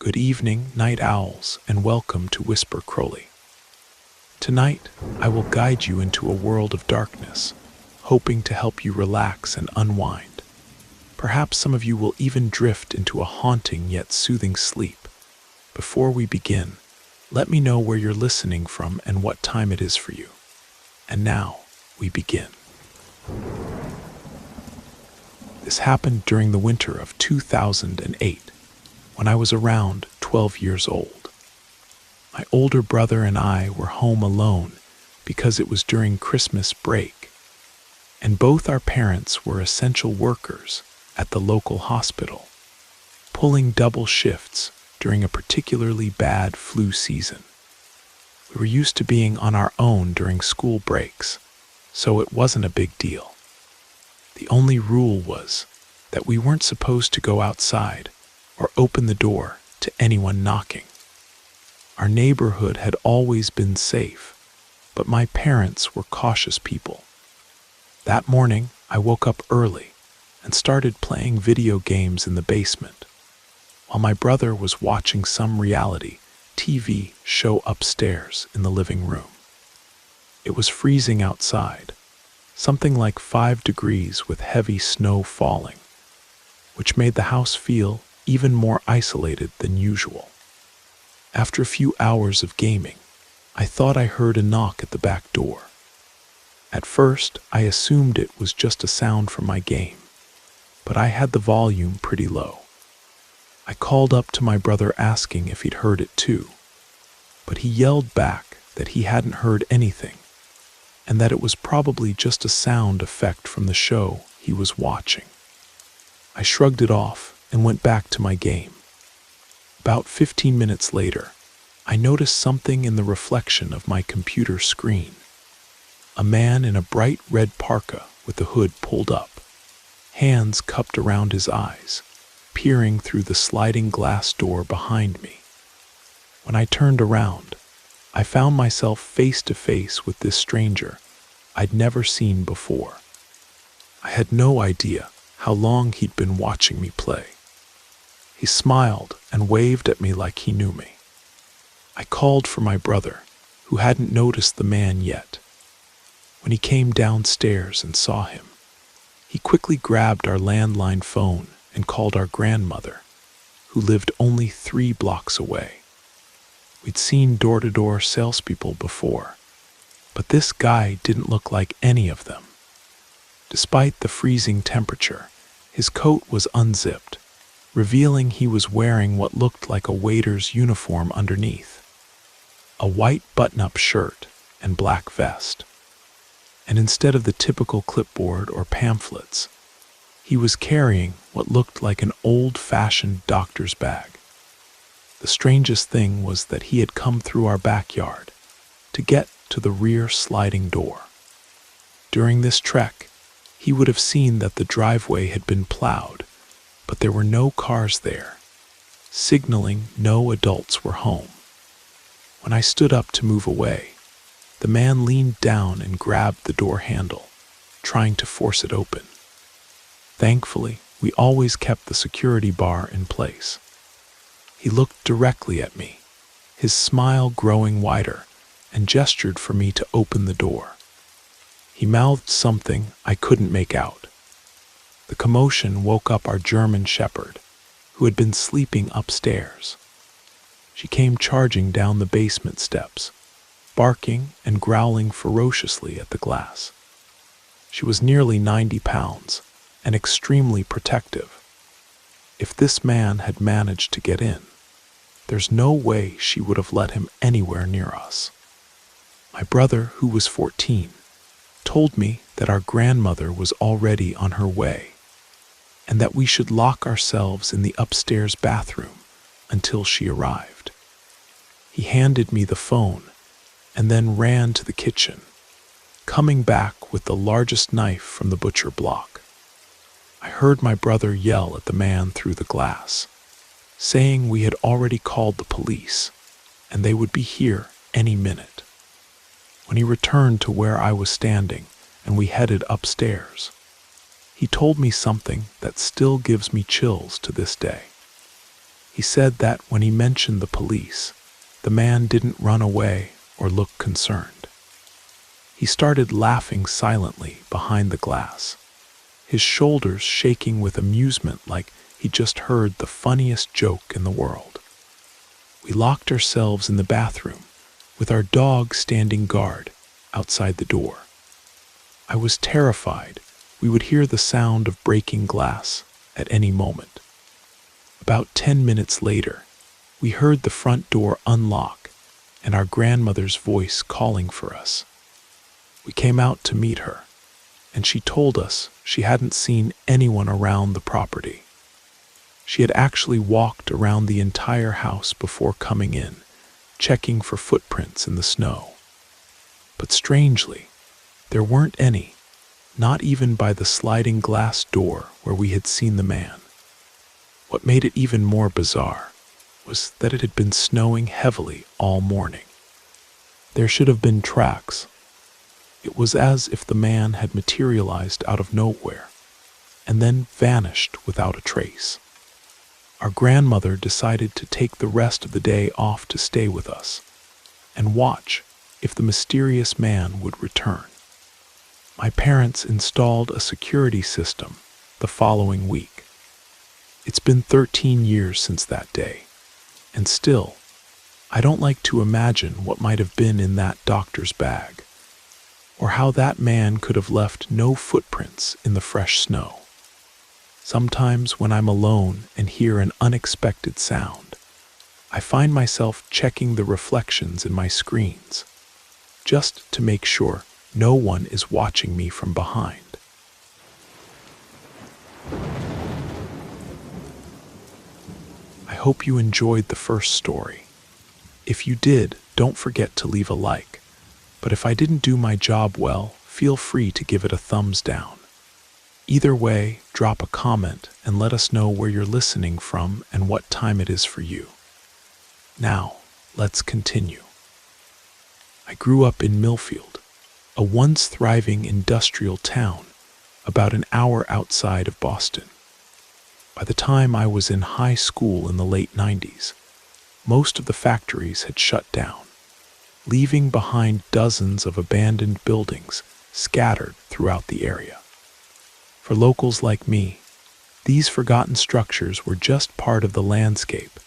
Good evening, night owls, and welcome to Whisper Crowley. Tonight, I will guide you into a world of darkness, hoping to help you relax and unwind. Perhaps some of you will even drift into a haunting yet soothing sleep. Before we begin, let me know where you're listening from and what time it is for you. And now, we begin. This happened during the winter of 2008, when I was around 12 years old. My older brother and I were home alone because it was during Christmas break, and both our parents were essential workers at the local hospital, pulling double shifts during a particularly bad flu season. We were used to being on our own during school breaks, so it wasn't a big deal. The only rule was that we weren't supposed to go outside or open the door to anyone knocking. Our neighborhood had always been safe, but my parents were cautious people. That morning, I woke up early and started playing video games in the basement, while my brother was watching some reality TV show upstairs in the living room. It was freezing outside, something like 5 degrees with heavy snow falling, which made the house feel even more isolated than usual. After a few hours of gaming, I thought I heard a knock at the back door. At first, I assumed it was just a sound from my game, but I had the volume pretty low. I called up to my brother asking if he'd heard it too, but he yelled back that he hadn't heard anything, and that it was probably just a sound effect from the show he was watching. I shrugged it off and went back to my game. About 15 minutes later, I noticed something in the reflection of my computer screen. A man in a bright red parka with the hood pulled up, hands cupped around his eyes, peering through the sliding glass door behind me. When I turned around, I found myself face to face with this stranger I'd never seen before. I had no idea how long he'd been watching me play. He smiled and waved at me like he knew me. I called for my brother, who hadn't noticed the man yet. When he came downstairs and saw him, he quickly grabbed our landline phone and called our grandmother, who lived only 3 blocks away. We'd seen door-to-door salespeople before, but this guy didn't look like any of them. Despite the freezing temperature, his coat was unzipped, revealing he was wearing what looked like a waiter's uniform underneath, a white button-up shirt and black vest. And instead of the typical clipboard or pamphlets, he was carrying what looked like an old-fashioned doctor's bag. The strangest thing was that he had come through our backyard to get to the rear sliding door. During this trek, he would have seen that the driveway had been plowed, but there were no cars there, signaling no adults were home. When I stood up to move away, the man leaned down and grabbed the door handle, trying to force it open. Thankfully, we always kept the security bar in place. He looked directly at me, his smile growing wider, and gestured for me to open the door. He mouthed something I couldn't make out. The commotion woke up our German shepherd, who had been sleeping upstairs. She came charging down the basement steps, barking and growling ferociously at the glass. She was nearly 90 pounds and extremely protective. If this man had managed to get in, there's no way she would have let him anywhere near us. My brother, who was 14, told me that our grandmother was already on her way, and that we should lock ourselves in the upstairs bathroom until she arrived. He handed me the phone and then ran to the kitchen, coming back with the largest knife from the butcher block. I heard my brother yell at the man through the glass, saying we had already called the police and they would be here any minute. When he returned to where I was standing and we headed upstairs, he told me something that still gives me chills to this day. He said that when he mentioned the police, the man didn't run away or look concerned. He started laughing silently behind the glass, his shoulders shaking with amusement like he'd just heard the funniest joke in the world. We locked ourselves in the bathroom, with our dog standing guard outside the door. I was terrified we would hear the sound of breaking glass at any moment. About 10 minutes later, we heard the front door unlock and our grandmother's voice calling for us. We came out to meet her, and she told us she hadn't seen anyone around the property. She had actually walked around the entire house before coming in, checking for footprints in the snow. But strangely, there weren't any, not even by the sliding glass door where we had seen the man. What made it even more bizarre was that it had been snowing heavily all morning. There should have been tracks. It was as if the man had materialized out of nowhere and then vanished without a trace. Our grandmother decided to take the rest of the day off to stay with us and watch if the mysterious man would return. My parents installed a security system the following week. It's been 13 years since that day, and still, I don't like to imagine what might have been in that doctor's bag, or how that man could have left no footprints in the fresh snow. Sometimes when I'm alone and hear an unexpected sound, I find myself checking the reflections in my screens, just to make sure no one is watching me from behind. I hope you enjoyed the first story. If you did, don't forget to leave a like. But if I didn't do my job well, feel free to give it a thumbs down. Either way, drop a comment and let us know where you're listening from and what time it is for you. Now, let's continue. I grew up in Millfield, a once thriving industrial town about an hour outside of Boston. By the time I was in high school in the late 90s, most of the factories had shut down, leaving behind dozens of abandoned buildings scattered throughout the area. For locals like me, these forgotten structures were just part of the landscape,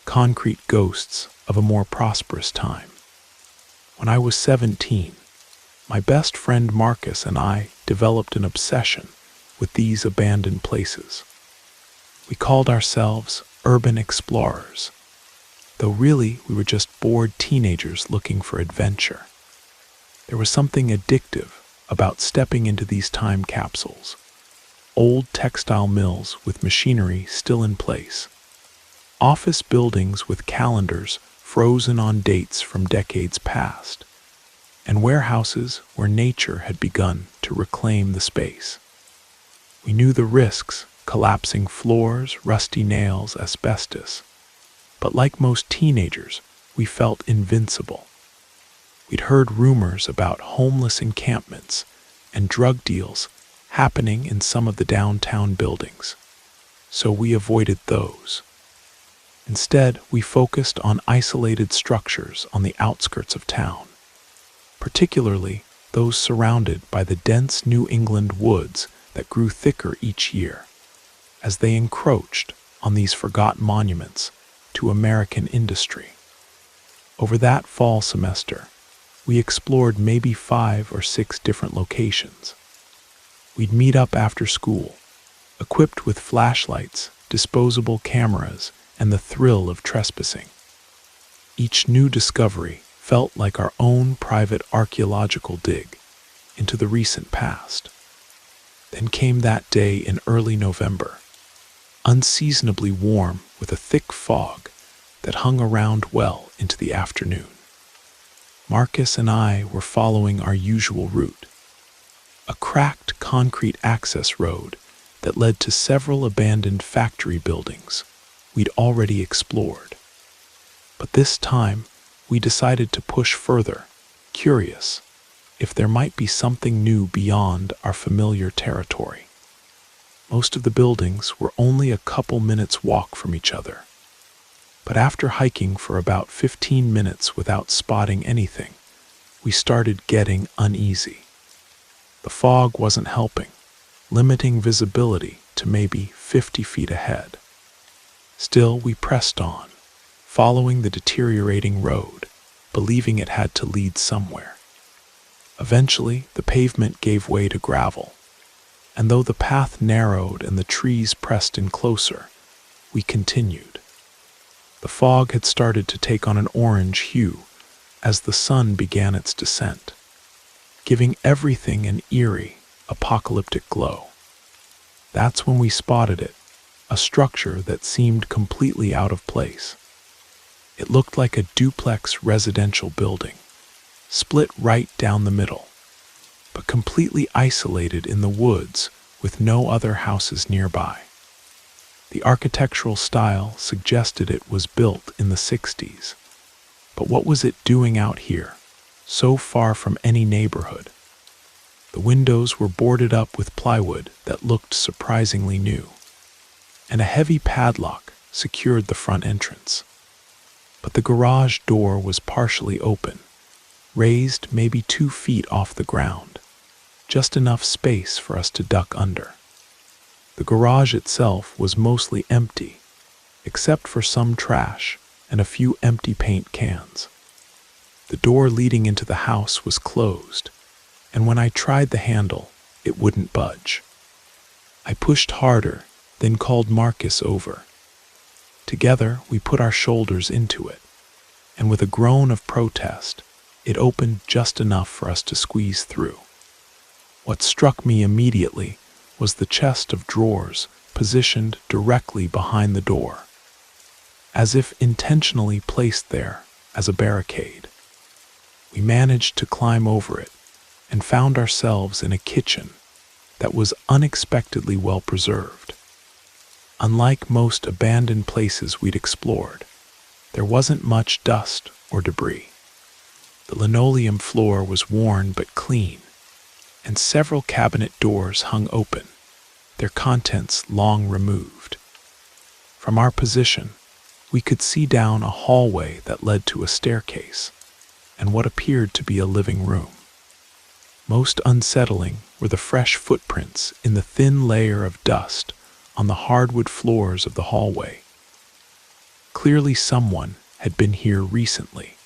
concrete ghosts of a more prosperous time. When I was 17, my best friend Marcus and I developed an obsession with these abandoned places. We called ourselves urban explorers, though really we were just bored teenagers looking for adventure. There was something addictive about stepping into these time capsules, old textile mills with machinery still in place, office buildings with calendars frozen on dates from decades past, and warehouses where nature had begun to reclaim the space. We knew the risks: collapsing floors, rusty nails, asbestos. But like most teenagers, we felt invincible. We'd heard rumors about homeless encampments and drug deals happening in some of the downtown buildings, so we avoided those. Instead, we focused on isolated structures on the outskirts of town, particularly those surrounded by the dense New England woods that grew thicker each year, as they encroached on these forgotten monuments to American industry. Over that fall semester, we explored maybe 5 or 6 different locations. We'd meet up after school, equipped with flashlights, disposable cameras, and the thrill of trespassing. Each new discovery felt like our own private archaeological dig into the recent past. Then came that day in early November, unseasonably warm with a thick fog that hung around well into the afternoon. Marcus and I were following our usual route, a cracked concrete access road that led to several abandoned factory buildings we'd already explored. But this time, we decided to push further, curious if there might be something new beyond our familiar territory. Most of the buildings were only a couple minutes' walk from each other, But after hiking for about 15 minutes without spotting anything, we started getting uneasy. The fog wasn't helping, limiting visibility to maybe 50 feet ahead. Still, we pressed on, following the deteriorating road, believing it had to lead somewhere. Eventually, the pavement gave way to gravel, and though the path narrowed and the trees pressed in closer, we continued. The fog had started to take on an orange hue as the sun began its descent, giving everything an eerie, apocalyptic glow. That's when we spotted it, a structure that seemed completely out of place. It looked like a duplex residential building, split right down the middle, but completely isolated in the woods with no other houses nearby. The architectural style suggested it was built in the 60s, but what was it doing out here, so far from any neighborhood? The windows were boarded up with plywood that looked surprisingly new, and a heavy padlock secured the front entrance. But the garage door was partially open, raised maybe 2 feet off the ground, just enough space for us to duck under. The garage itself was mostly empty, except for some trash and a few empty paint cans. The door leading into the house was closed, and when I tried the handle, it wouldn't budge. I pushed harder, then called Marcus over. Together, we put our shoulders into it, and with a groan of protest, it opened just enough for us to squeeze through. What struck me immediately was the chest of drawers positioned directly behind the door, as if intentionally placed there as a barricade. We managed to climb over it and found ourselves in a kitchen that was unexpectedly well preserved. Unlike most abandoned places we'd explored, there wasn't much dust or debris. The linoleum floor was worn but clean, and several cabinet doors hung open, their contents long removed. From our position, we could see down a hallway that led to a staircase and what appeared to be a living room. Most unsettling were the fresh footprints in the thin layer of dust on the hardwood floors of the hallway. Clearly someone had been here recently.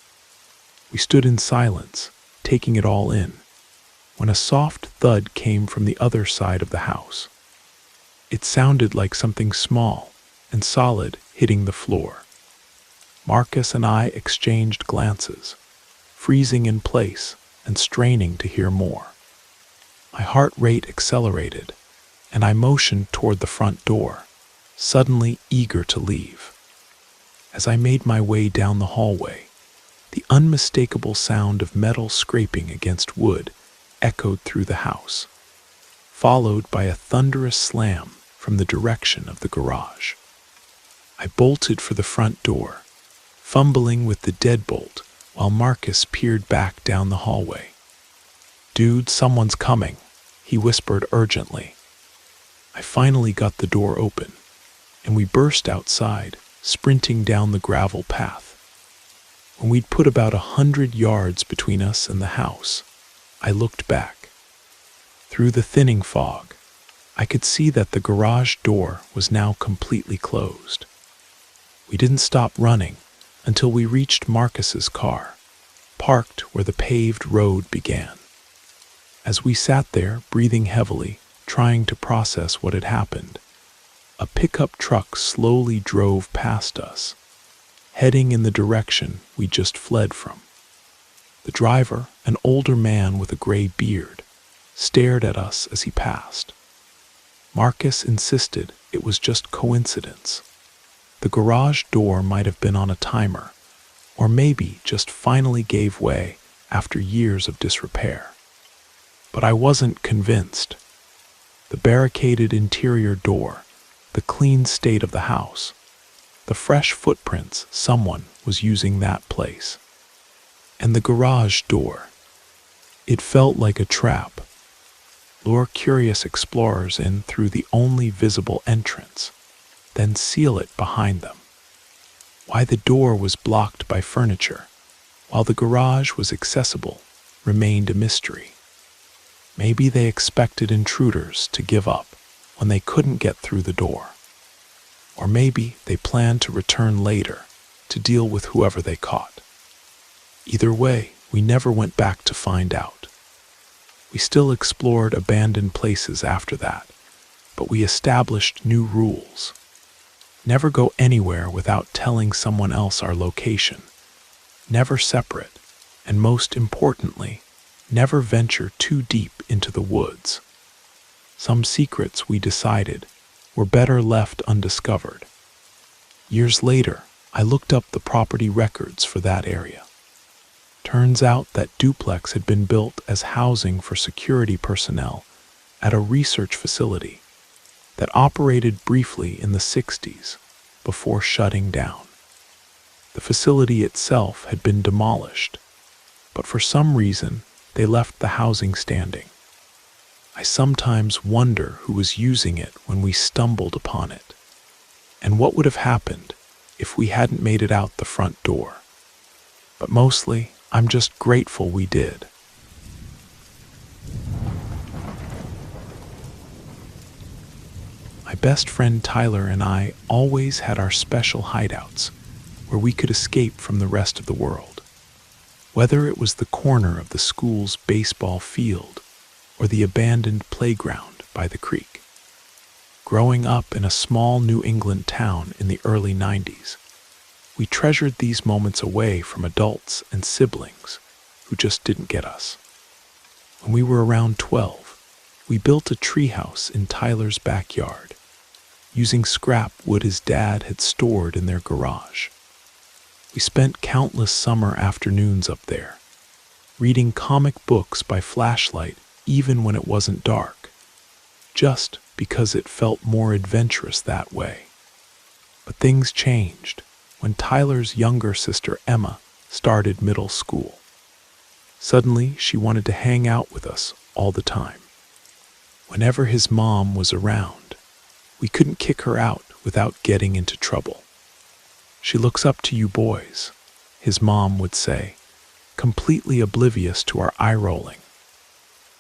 We stood in silence, taking it all in, when a soft thud came from the other side of the house. It sounded like something small and solid hitting the floor. Marcus and I exchanged glances, freezing in place and straining to hear more. My heart rate accelerated, and I motioned toward the front door, suddenly eager to leave. As I made my way down the hallway, the unmistakable sound of metal scraping against wood echoed through the house, followed by a thunderous slam from the direction of the garage. I bolted for the front door, fumbling with the deadbolt while Marcus peered back down the hallway. "Dude, someone's coming," he whispered urgently. I finally got the door open, and we burst outside, sprinting down the gravel path. When we'd put about 100 yards between us and the house, I looked back. Through the thinning fog, I could see that the garage door was now completely closed. We didn't stop running until we reached Marcus's car, parked where the paved road began. As we sat there, breathing heavily, trying to process what had happened, a pickup truck slowly drove past us, heading in the direction we just fled from. The driver, an older man with a gray beard, stared at us as he passed. Marcus insisted it was just coincidence. The garage door might have been on a timer, or maybe just finally gave way after years of disrepair. But I wasn't convinced. The barricaded interior door, the clean state of the house, the fresh footprints someone was using that place. And the garage door. It felt like a trap. Lure curious explorers in through the only visible entrance, then seal it behind them. Why the door was blocked by furniture, while the garage was accessible, remained a mystery. Maybe they expected intruders to give up when they couldn't get through the door. Or maybe they planned to return later to deal with whoever they caught. Either way, we never went back to find out. We still explored abandoned places after that, but we established new rules. Never go anywhere without telling someone else our location. Never separate, and most importantly, never venture too deep into the woods. Some secrets, we decided, were better left undiscovered. Years later, I looked up the property records for that area. Turns out that duplex had been built as housing for security personnel at a research facility that operated briefly in the 60s before shutting down. The facility itself had been demolished, but for some reason they left the housing standing. I sometimes wonder who was using it when we stumbled upon it, and what would have happened if we hadn't made it out the front door. But mostly, I'm just grateful we did. My best friend Tyler and I always had our special hideouts where we could escape from the rest of the world. Whether it was the corner of the school's baseball field or the abandoned playground by the creek. Growing up in a small New England town in the early 90s, we treasured these moments away from adults and siblings who just didn't get us. When we were around 12, we built a treehouse in Tyler's backyard, using scrap wood his dad had stored in their garage. We spent countless summer afternoons up there, reading comic books by flashlight even when it wasn't dark, just because it felt more adventurous that way. But things changed when Tyler's younger sister Emma started middle school. Suddenly, she wanted to hang out with us all the time. Whenever his mom was around, we couldn't kick her out without getting into trouble. "She looks up to you boys," his mom would say, completely oblivious to our eye-rolling.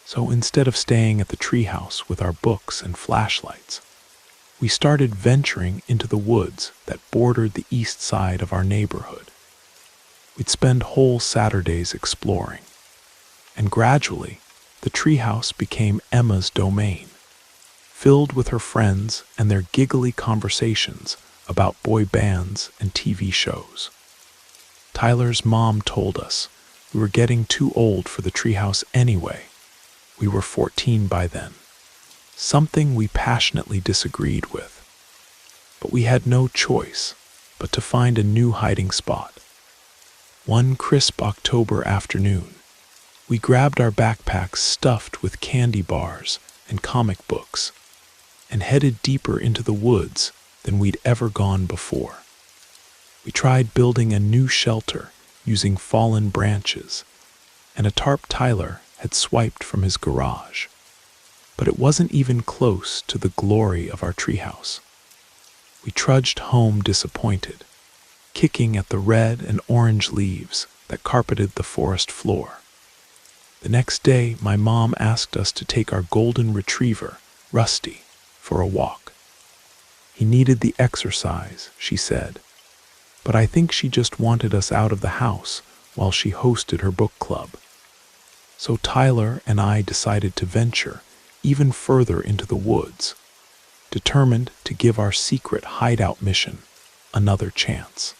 So instead of staying at the treehouse with our books and flashlights, we started venturing into the woods that bordered the east side of our neighborhood. We'd spend whole Saturdays exploring, and gradually, the treehouse became Emma's domain, filled with her friends and their giggly conversations about boy bands and TV shows. Tyler's mom told us we were getting too old for the treehouse anyway. We were 14 by then. Something we passionately disagreed with. But we had no choice but to find a new hiding spot. One crisp October afternoon, we grabbed our backpacks stuffed with candy bars and comic books and headed deeper into the woods than we'd ever gone before. We tried building a new shelter using fallen branches and a tarp Tyler had swiped from his garage. But it wasn't even close to the glory of our treehouse. We trudged home disappointed, kicking at the red and orange leaves that carpeted the forest floor. The next day, my mom asked us to take our golden retriever, Rusty, for a walk. He needed the exercise, she said, but I think she just wanted us out of the house while she hosted her book club. So Tyler and I decided to venture even further into the woods, determined to give our secret hideout mission another chance.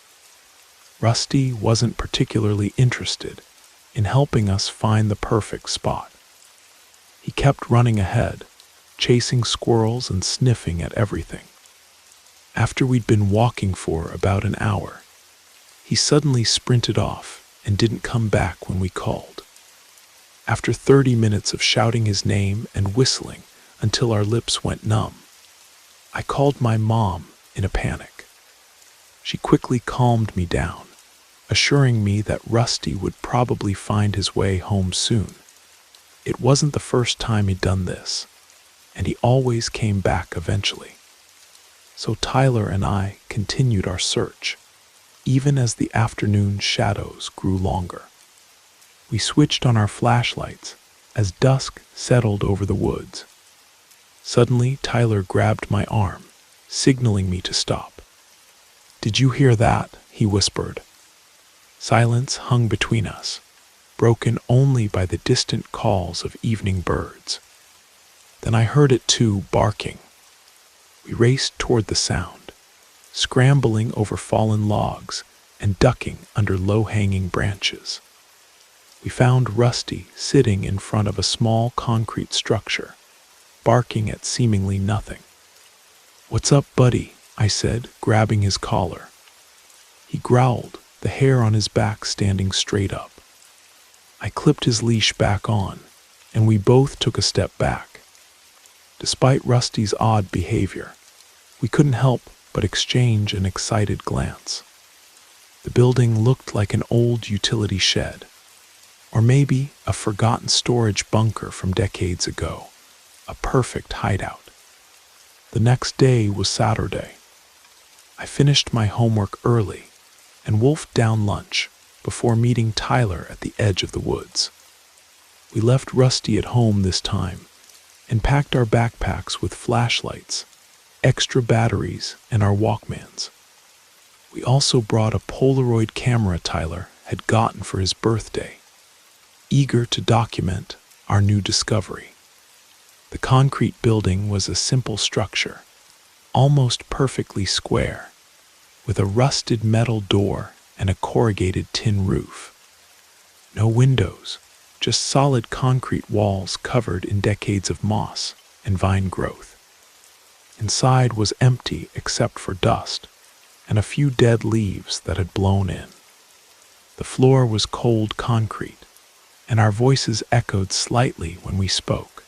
Rusty wasn't particularly interested in helping us find the perfect spot. He kept running ahead, chasing squirrels and sniffing at everything. After we'd been walking for about an hour, he suddenly sprinted off and didn't come back when we called. After 30 minutes of shouting his name and whistling until our lips went numb, I called my mom in a panic. She quickly calmed me down, assuring me that Rusty would probably find his way home soon. It wasn't the first time he'd done this, and he always came back eventually. So Tyler and I continued our search, even as the afternoon shadows grew longer. We switched on our flashlights as dusk settled over the woods. Suddenly, Tyler grabbed my arm, signaling me to stop. "Did you hear that?" he whispered. Silence hung between us, broken only by the distant calls of evening birds. Then I heard it too, barking. We raced toward the sound, scrambling over fallen logs and ducking under low-hanging branches. We found Rusty sitting in front of a small concrete structure, barking at seemingly nothing. "What's up, buddy?" I said, grabbing his collar. He growled, the hair on his back standing straight up. I clipped his leash back on, and we both took a step back. Despite Rusty's odd behavior, we couldn't help but exchange an excited glance. The building looked like an old utility shed, or maybe a forgotten storage bunker from decades ago, a perfect hideout. The next day was Saturday. I finished my homework early and wolfed down lunch before meeting Tyler at the edge of the woods. We left Rusty at home this time and packed our backpacks with flashlights, extra batteries, and our Walkmans. We also brought a Polaroid camera Tyler had gotten for his birthday, eager to document our new discovery. The concrete building was a simple structure, almost perfectly square, with a rusted metal door and a corrugated tin roof. No windows, just solid concrete walls covered in decades of moss and vine growth. Inside was empty except for dust and a few dead leaves that had blown in. The floor was cold concrete, and our voices echoed slightly when we spoke.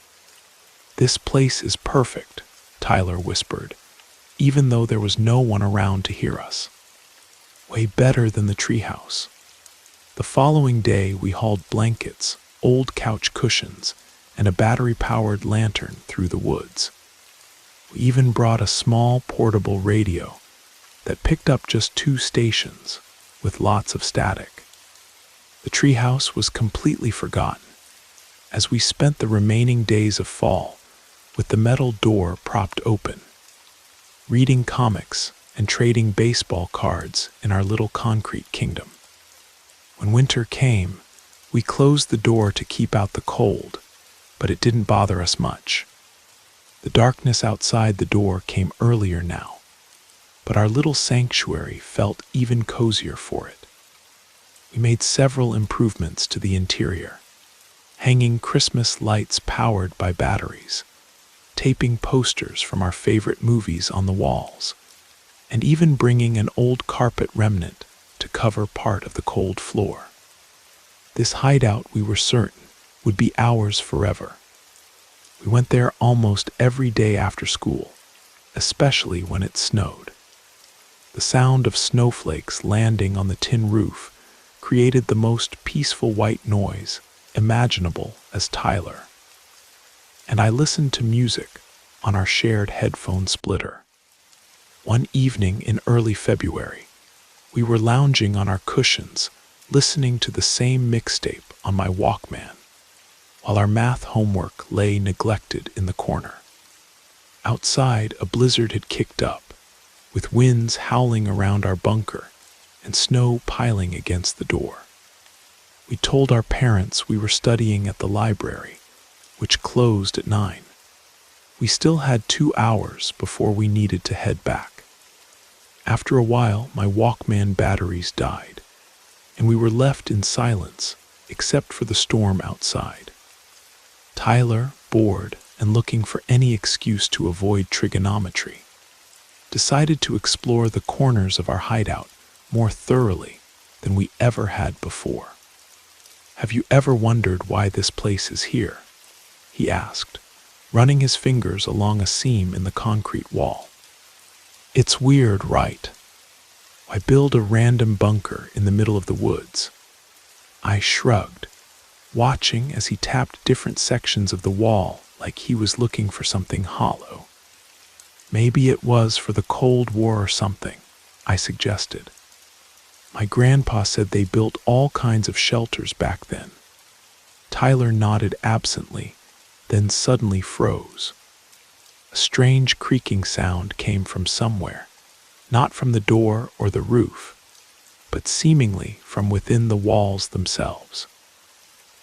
"This place is perfect," Tyler whispered, even though there was no one around to hear us. "Way better than the treehouse." The following day, we hauled blankets, old couch cushions, and a battery-powered lantern through the woods. We even brought a small portable radio that picked up just 2 stations with lots of static. The treehouse was completely forgotten, as we spent the remaining days of fall with the metal door propped open, reading comics and trading baseball cards in our little concrete kingdom. When winter came, we closed the door to keep out the cold, but it didn't bother us much. The darkness outside the door came earlier now, but our little sanctuary felt even cozier for it. We made several improvements to the interior, hanging Christmas lights powered by batteries, taping posters from our favorite movies on the walls, and even bringing an old carpet remnant to cover part of the cold floor. This hideout, we were certain, would be ours forever. We went there almost every day after school, especially when it snowed. The sound of snowflakes landing on the tin roof created the most peaceful white noise imaginable as Tyler. And I listened to music on our shared headphone splitter. One evening in early February, we were lounging on our cushions, listening to the same mixtape on my Walkman, while our math homework lay neglected in the corner. Outside, a blizzard had kicked up, with winds howling around our bunker and snow piling against the door. We told our parents we were studying at the library, which closed at 9. We still had 2 hours before we needed to head back. After a while, my Walkman batteries died, and we were left in silence except for the storm outside. Tyler, bored and looking for any excuse to avoid trigonometry, decided to explore the corners of our hideout more thoroughly than we ever had before. "Have you ever wondered why this place is here?" he asked, running his fingers along a seam in the concrete wall. "It's weird, right? Why build a random bunker in the middle of the woods?" I shrugged, watching as he tapped different sections of the wall like he was looking for something hollow. "Maybe it was for the Cold War or something," I suggested. My grandpa said they built all kinds of shelters back then. Tyler nodded absently, then suddenly froze. A strange creaking sound came from somewhere, not from the door or the roof, but seemingly from within the walls themselves.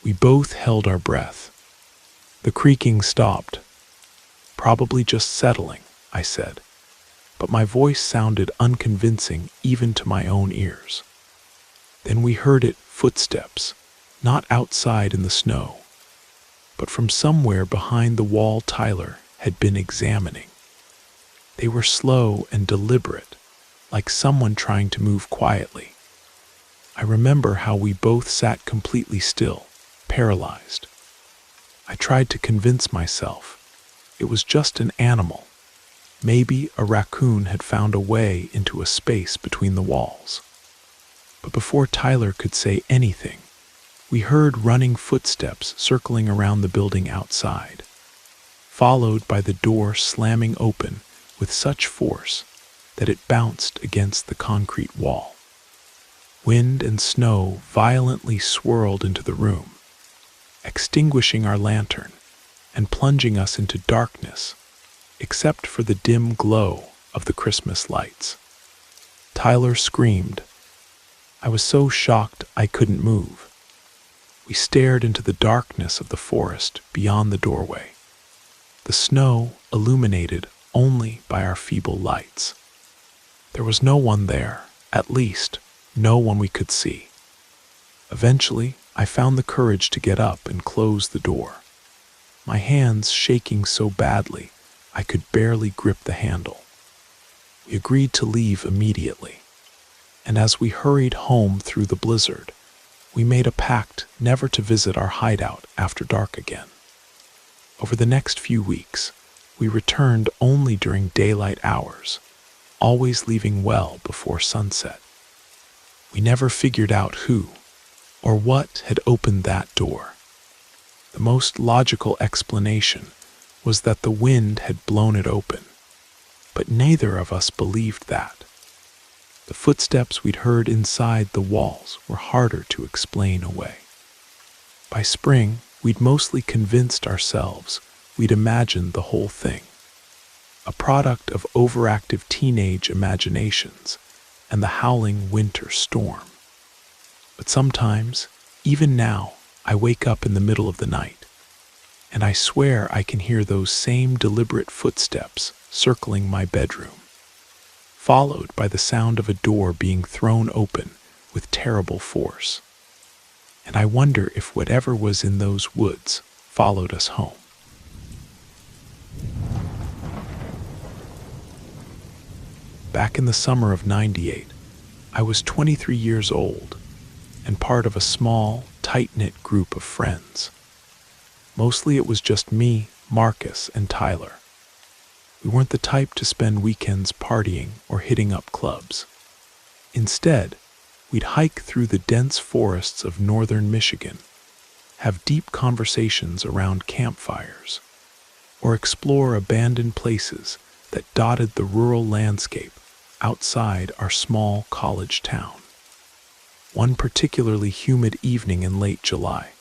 We both held our breath. The creaking stopped. "Probably just settling," I said, but my voice sounded unconvincing even to my own ears. Then we heard footsteps, not outside in the snow, but from somewhere behind the wall Tyler had been examining. They were slow and deliberate, like someone trying to move quietly. I remember how we both sat completely still, paralyzed. I tried to convince myself it was just an animal. Maybe a raccoon had found a way into a space between the walls. But before Tyler could say anything, we heard running footsteps circling around the building outside, followed by the door slamming open with such force that it bounced against the concrete wall. Wind and snow violently swirled into the room, extinguishing our lantern and plunging us into darkness, except for the dim glow of the Christmas lights. Tyler screamed. I was so shocked I couldn't move. We stared into the darkness of the forest beyond the doorway, the snow illuminated only by our feeble lights. There was no one there, at least no one we could see. Eventually, I found the courage to get up and close the door, my hands shaking so badly I could barely grip the handle. We agreed to leave immediately, and as we hurried home through the blizzard, we made a pact never to visit our hideout after dark again. Over the next few weeks, we returned only during daylight hours, always leaving well before sunset. We never figured out who or what had opened that door. The most logical explanation was that the wind had blown it open, but neither of us believed that. The footsteps we'd heard inside the walls were harder to explain away. By spring, we'd mostly convinced ourselves we'd imagined the whole thing, a product of overactive teenage imaginations and the howling winter storm. But sometimes, even now, I wake up in the middle of the night, and I swear I can hear those same deliberate footsteps circling my bedroom, followed by the sound of a door being thrown open with terrible force. And I wonder if whatever was in those woods followed us home. Back in the summer of '98, I was 23 years old and part of a small, tight-knit group of friends. Mostly it was just me, Marcus, and Tyler. We weren't the type to spend weekends partying or hitting up clubs. Instead, we'd hike through the dense forests of northern Michigan, have deep conversations around campfires, or explore abandoned places that dotted the rural landscape outside our small college town. One particularly humid evening in late July,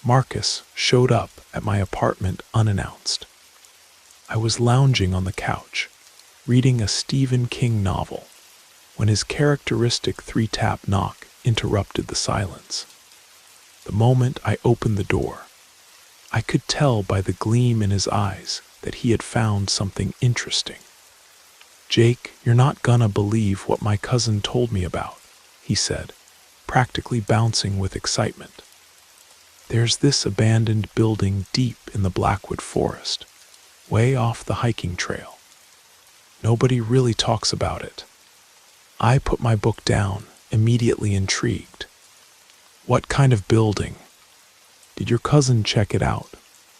Marcus showed up at my apartment unannounced. I was lounging on the couch, reading a Stephen King novel, when his characteristic three-tap knock interrupted the silence. The moment I opened the door, I could tell by the gleam in his eyes that he had found something interesting. "Jake, you're not gonna believe what my cousin told me about," he said, practically bouncing with excitement. "There's this abandoned building deep in the Blackwood Forest, way off the hiking trail. Nobody really talks about it." I put my book down, immediately intrigued. "What kind of building? Did your cousin check it out?"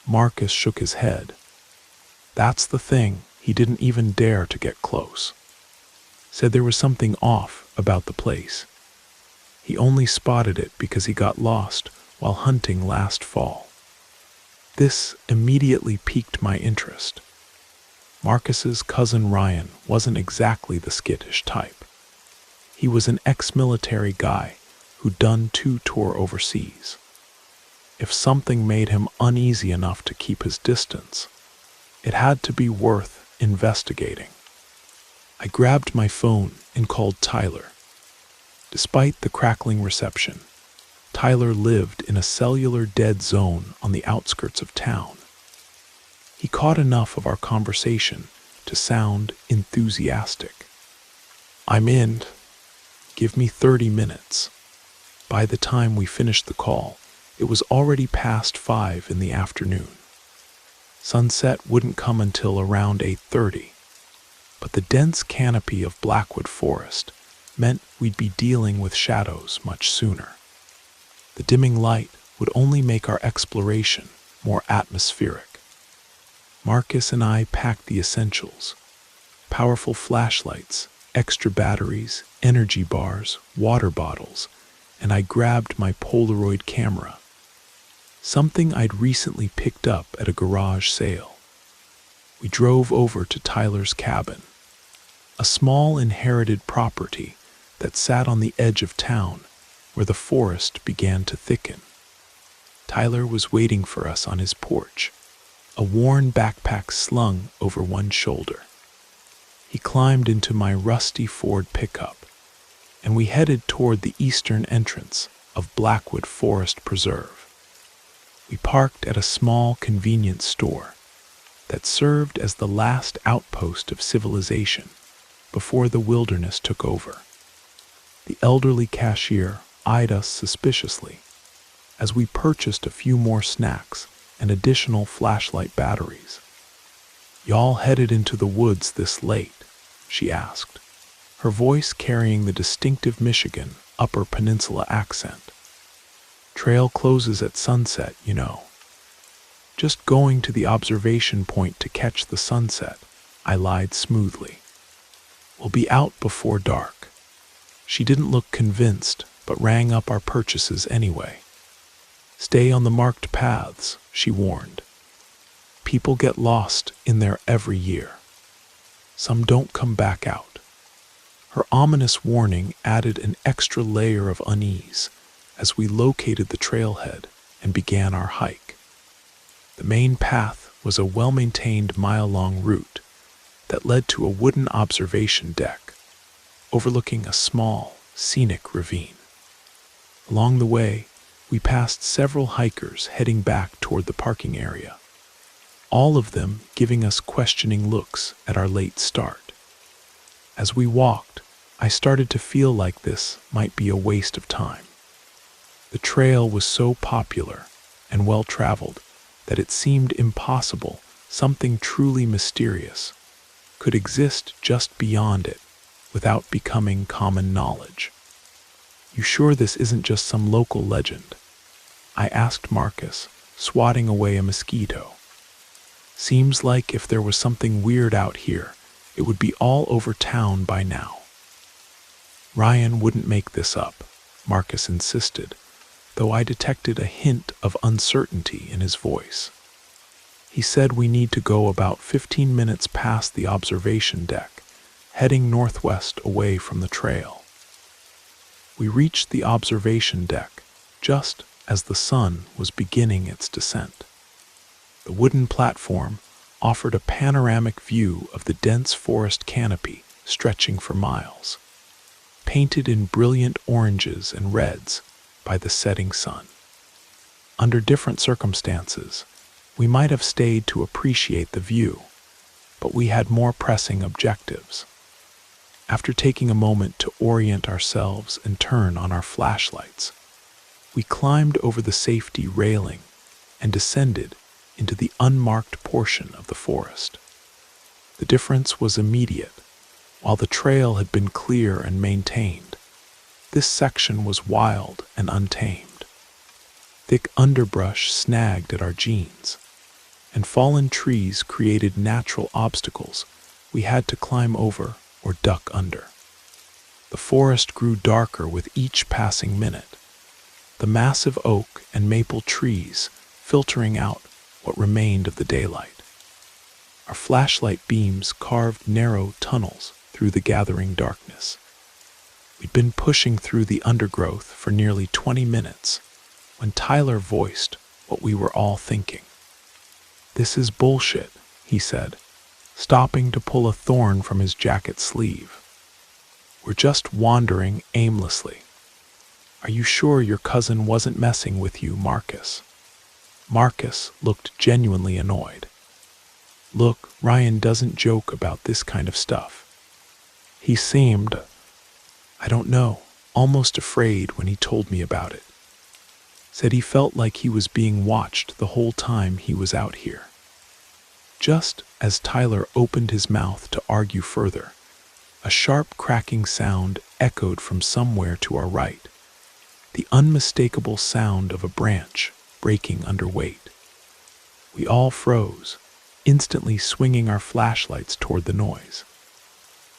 Marcus shook his head. "That's the thing, he didn't even dare to get close. Said there was something off about the place. He only spotted it because he got lost while hunting last fall." This immediately piqued my interest. Marcus's cousin Ryan wasn't exactly the skittish type. He was an ex-military guy who'd done 2 tours overseas. If something made him uneasy enough to keep his distance, it had to be worth investigating. I grabbed my phone and called Tyler. Despite the crackling reception, Tyler lived in a cellular dead zone on the outskirts of town. He caught enough of our conversation to sound enthusiastic. "I'm in. Give me 30 minutes. By the time we finished the call, it was already past 5 in the afternoon. Sunset wouldn't come until around 8:30, but the dense canopy of Blackwood Forest meant we'd be dealing with shadows much sooner. The dimming light would only make our exploration more atmospheric. Marcus and I packed the essentials: powerful flashlights, extra batteries, energy bars, water bottles, and I grabbed my Polaroid camera, something I'd recently picked up at a garage sale. We drove over to Tyler's cabin, a small inherited property that sat on the edge of town where the forest began to thicken. Tyler was waiting for us on his porch, a worn backpack slung over one shoulder. He climbed into my rusty Ford pickup, and we headed toward the eastern entrance of Blackwood Forest Preserve. We parked at a small convenience store that served as the last outpost of civilization before the wilderness took over. The elderly cashier eyed us suspiciously as we purchased a few more snacks and additional flashlight batteries. "Y'all headed into the woods this late?" she asked, her voice carrying the distinctive Michigan Upper Peninsula accent. "Trail closes at sunset, you know." "Just going to the observation point to catch the sunset," I lied smoothly. "We'll be out before dark." She didn't look convinced, but rang up our purchases anyway. "Stay on the marked paths," she warned. "People get lost in there every year. Some don't come back out." Her ominous warning added an extra layer of unease as we located the trailhead and began our hike. The main path was a well-maintained mile-long route that led to a wooden observation deck overlooking a small, scenic ravine. Along the way, we passed several hikers heading back toward the parking area, all of them giving us questioning looks at our late start. As we walked, I started to feel like this might be a waste of time. The trail was so popular and well-traveled that it seemed impossible something truly mysterious could exist just beyond it without becoming common knowledge. "You sure this isn't just some local legend?" I asked Marcus, swatting away a mosquito. "Seems like if there was something weird out here, it would be all over town by now." "Ryan wouldn't make this up," Marcus insisted, though I detected a hint of uncertainty in his voice. "He said we need to go about 15 minutes past the observation deck, heading northwest away from the trail." We reached the observation deck just as the sun was beginning its descent. The wooden platform offered a panoramic view of the dense forest canopy stretching for miles, painted in brilliant oranges and reds by the setting sun. Under different circumstances, we might have stayed to appreciate the view, but we had more pressing objectives. After taking a moment to orient ourselves and turn on our flashlights, we climbed over the safety railing and descended into the unmarked portion of the forest. The difference was immediate. While the trail had been clear and maintained, this section was wild and untamed. Thick underbrush snagged at our jeans, and fallen trees created natural obstacles we had to climb over or duck under. The forest grew darker with each passing minute, the massive oak and maple trees filtering out what remained of the daylight. Our flashlight beams carved narrow tunnels through the gathering darkness. We'd been pushing through the undergrowth for nearly 20 minutes when Tyler voiced what we were all thinking. "This is bullshit," he said, stopping to pull a thorn from his jacket sleeve. "We're just wandering aimlessly. Are you sure your cousin wasn't messing with you, Marcus?" Marcus looked genuinely annoyed. "Look, Ryan doesn't joke about this kind of stuff. He seemed, I don't know, almost afraid when he told me about it. Said he felt like he was being watched the whole time he was out here." Just as Tyler opened his mouth to argue further, a sharp cracking sound echoed from somewhere to our right, the unmistakable sound of a branch breaking under weight. We all froze, instantly swinging our flashlights toward the noise.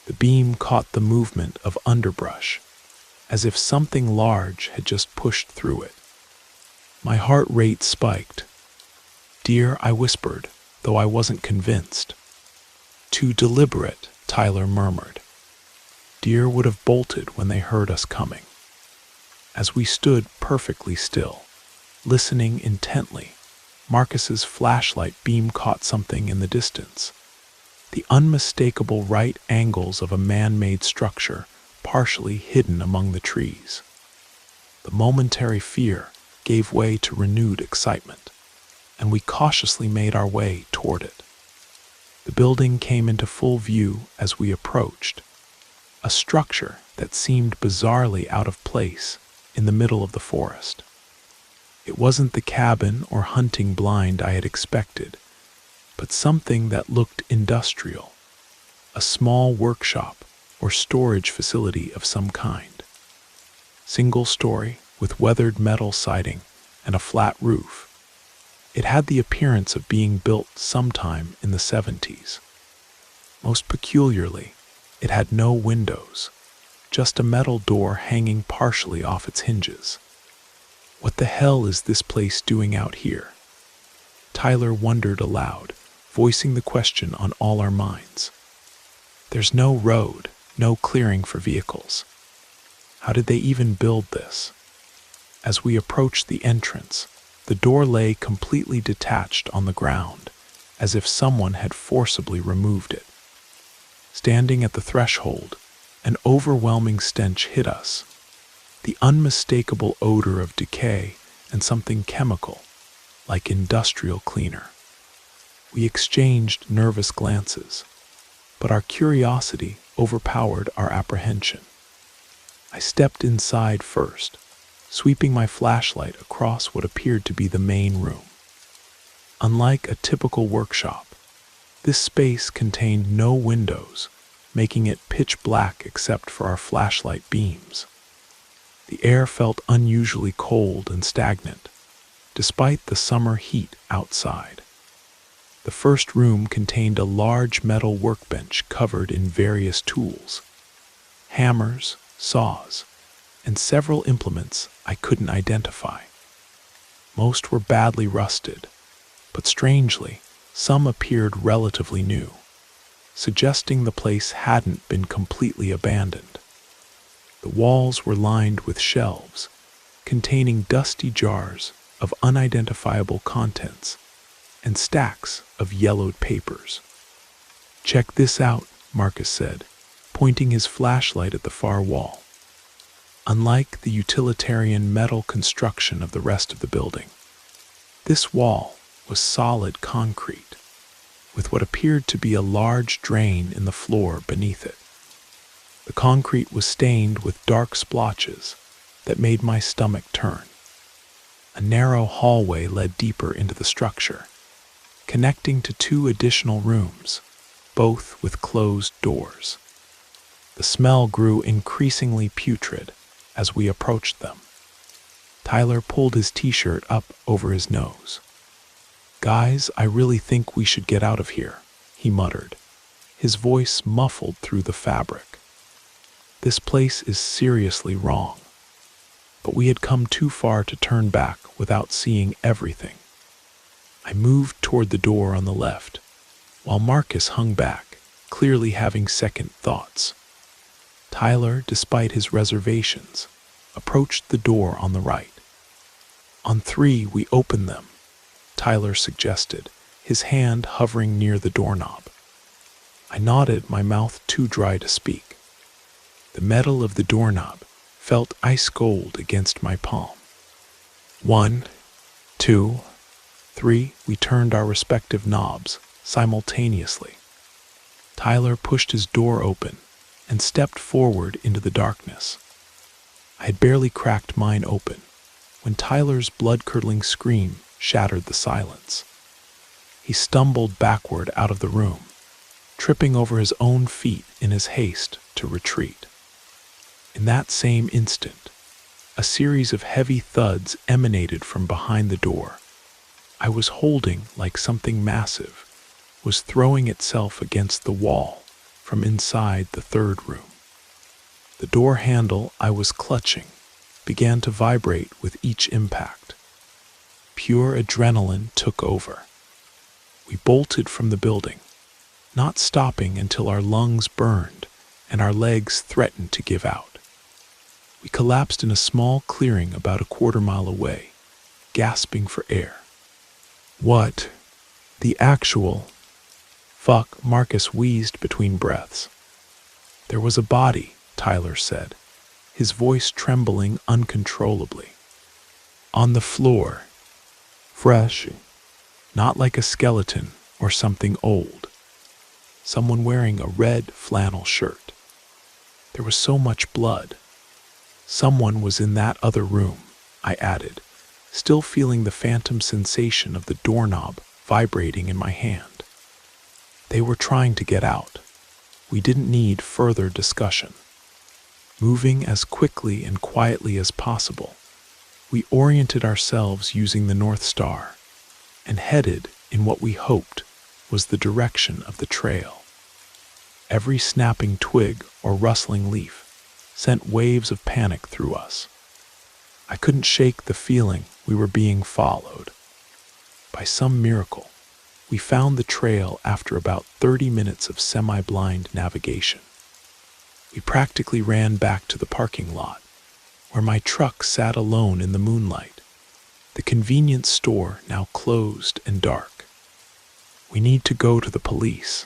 The beam caught the movement of underbrush, as if something large had just pushed through it. My heart rate spiked. "Dear," I whispered, though I wasn't convinced. "Too deliberate," Tyler murmured. Deer would have bolted when they heard us coming. As we stood perfectly still, listening intently, Marcus's flashlight beam caught something in the distance. The unmistakable right angles of a man-made structure partially hidden among the trees. The momentary fear gave way to renewed excitement, and we cautiously made our way toward it. The building came into full view as we approached, a structure that seemed bizarrely out of place in the middle of the forest. It wasn't the cabin or hunting blind I had expected, but something that looked industrial, a small workshop or storage facility of some kind. Single story with weathered metal siding and a flat roof. It had the appearance of being built sometime in the 70s. Most peculiarly, it had no windows, just a metal door hanging partially off its hinges. What the hell is this place doing out here? Tyler wondered aloud, voicing the question on all our minds. There's no road, no clearing for vehicles. How did they even build this? As we approached the entrance, the door lay completely detached on the ground, as if someone had forcibly removed it. Standing at the threshold, an overwhelming stench hit us, the unmistakable odor of decay and something chemical, like industrial cleaner. We exchanged nervous glances, but our curiosity overpowered our apprehension. I stepped inside first, sweeping my flashlight across what appeared to be the main room. Unlike a typical workshop, this space contained no windows, making it pitch black except for our flashlight beams. The air felt unusually cold and stagnant, despite the summer heat outside. The first room contained a large metal workbench covered in various tools, hammers, saws, and several implements I couldn't identify. Most were badly rusted, but strangely, some appeared relatively new, suggesting the place hadn't been completely abandoned. The walls were lined with shelves, containing dusty jars of unidentifiable contents and stacks of yellowed papers. "Check this out," Marcus said, pointing his flashlight at the far wall. Unlike the utilitarian metal construction of the rest of the building, this wall was solid concrete, with what appeared to be a large drain in the floor beneath it. The concrete was stained with dark splotches that made my stomach turn. A narrow hallway led deeper into the structure, connecting to two additional rooms, both with closed doors. The smell grew increasingly putrid as we approached them. Tyler pulled his t-shirt up over his nose. "Guys, I really think we should get out of here," he muttered, his voice muffled through the fabric. This place is seriously wrong. But we had come too far to turn back without seeing everything. I moved toward the door on the left, while Marcus hung back, clearly having second thoughts. Tyler, despite his reservations, approached the door on the right. "On three, we open them," Tyler suggested, his hand hovering near the doorknob. I nodded, my mouth too dry to speak. The metal of the doorknob felt ice cold against my palm. 1, 2, 3, we turned our respective knobs simultaneously. Tyler pushed his door open and stepped forward into the darkness. I had barely cracked mine open when Tyler's blood-curdling scream shattered the silence. He stumbled backward out of the room, tripping over his own feet in his haste to retreat. In that same instant, a series of heavy thuds emanated from behind the door. I was holding like something massive was throwing itself against the wall from inside the third room. The door handle I was clutching began to vibrate with each impact. Pure adrenaline took over. We bolted from the building, not stopping until our lungs burned and our legs threatened to give out. We collapsed in a small clearing about a quarter-mile away, gasping for air. "What the actual fuck?" Marcus wheezed between breaths. "There was a body," Tyler said, his voice trembling uncontrollably. "On the floor. Fresh. Not like a skeleton or something old. Someone wearing a red flannel shirt. There was so much blood. Someone was in that other room," I added, still feeling the phantom sensation of the doorknob vibrating in my hand. "They were trying to get out." We didn't need further discussion. Moving as quickly and quietly as possible, we oriented ourselves using the North Star and headed in what we hoped was the direction of the trail. Every snapping twig or rustling leaf sent waves of panic through us. I couldn't shake the feeling we were being followed. By some miracle, we found the trail after about 30 minutes of semi-blind navigation. We practically ran back to the parking lot, where my truck sat alone in the moonlight, the convenience store now closed and dark. "We need to go to the police,"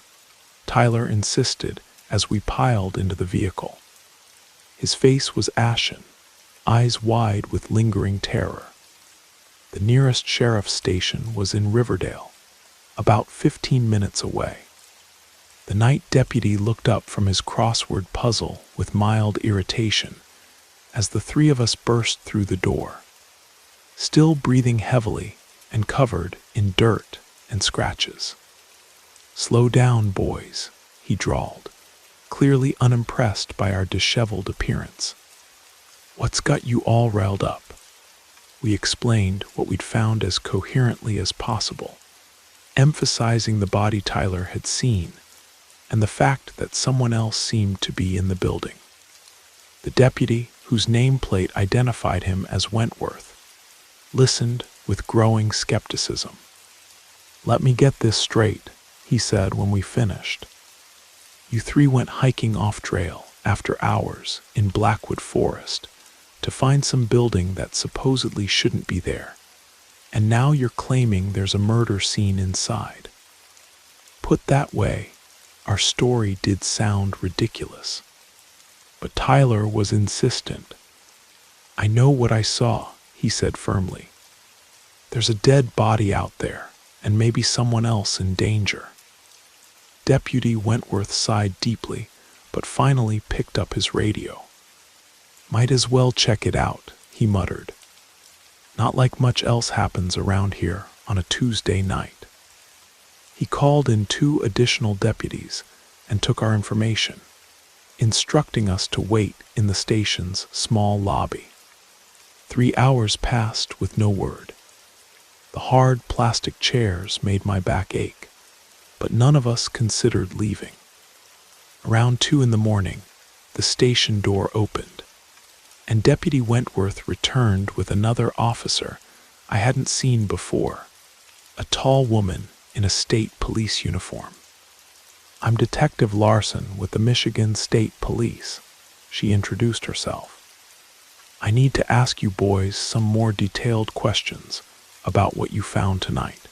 Tyler insisted as we piled into the vehicle. His face was ashen, eyes wide with lingering terror. The nearest sheriff's station was in Riverdale, about 15 minutes away. The night deputy looked up from his crossword puzzle with mild irritation as the three of us burst through the door, still breathing heavily and covered in dirt and scratches. "Slow down, boys," he drawled, clearly unimpressed by our disheveled appearance. "What's got you all riled up?" We explained what we'd found as coherently as possible, emphasizing the body Tyler had seen and the fact that someone else seemed to be in the building. The deputy, whose nameplate identified him as Wentworth, listened with growing skepticism. "Let me get this straight," he said when we finished. "You three went hiking off-trail after hours in Blackwood Forest to find some building that supposedly shouldn't be there, and now you're claiming there's a murder scene inside. Put that way, our story did sound ridiculous." But Tyler was insistent. "I know what I saw," he said firmly. "There's a dead body out there, and maybe someone else in danger." Deputy Wentworth sighed deeply, but finally picked up his radio. "Might as well check it out," he muttered. "Not like much else happens around here on a Tuesday night." He called in 2 additional deputies and took our information, instructing us to wait in the station's small lobby. 3 hours passed with no word. The hard plastic chairs made my back ache, but none of us considered leaving. Around 2 in the morning, the station door opened, and Deputy Wentworth returned with another officer I hadn't seen before, a tall woman in a state police uniform. "I'm Detective Larson with the Michigan State Police," she introduced herself. "I need to ask you boys some more detailed questions about what you found tonight."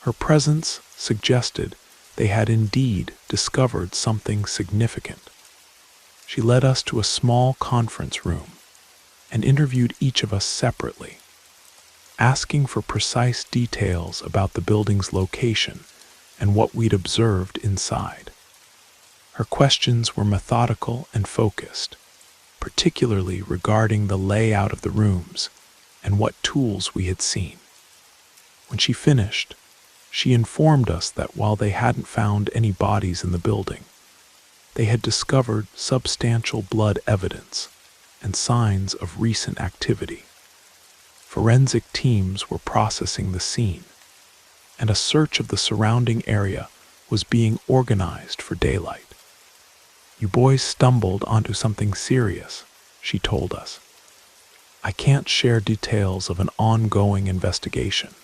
Her presence suggested they had indeed discovered something significant. She led us to a small conference room and interviewed each of us separately, asking for precise details about the building's location and what we'd observed inside. Her questions were methodical and focused, particularly regarding the layout of the rooms and what tools we had seen. When she finished, she informed us that while they hadn't found any bodies in the building, they had discovered substantial blood evidence and signs of recent activity. Forensic teams were processing the scene, and a search of the surrounding area was being organized for daylight. "You boys stumbled onto something serious," she told us. "I can't share details of an ongoing investigation,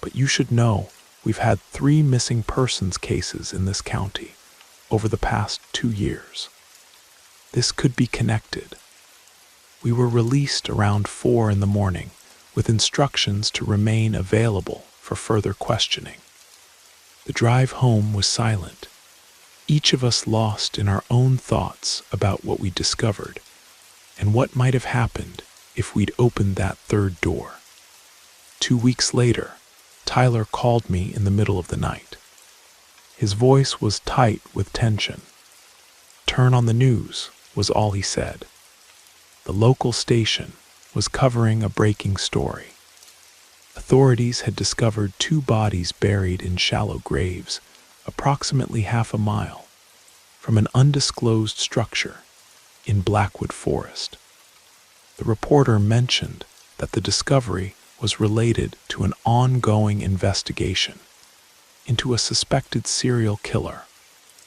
but you should know we've had 3 missing persons cases in this county over the past 2 years. This could be connected." We were released around 4 in the morning with instructions to remain available for further questioning. The drive home was silent, each of us lost in our own thoughts about what we discovered and what might have happened if we'd opened that third door. 2 weeks later, Tyler called me in the middle of the night. His voice was tight with tension. "Turn on the news," was all he said. The local station was covering a breaking story. Authorities had discovered 2 bodies buried in shallow graves approximately half a mile from an undisclosed structure in Blackwood Forest. The reporter mentioned that the discovery was related to an ongoing investigation into a suspected serial killer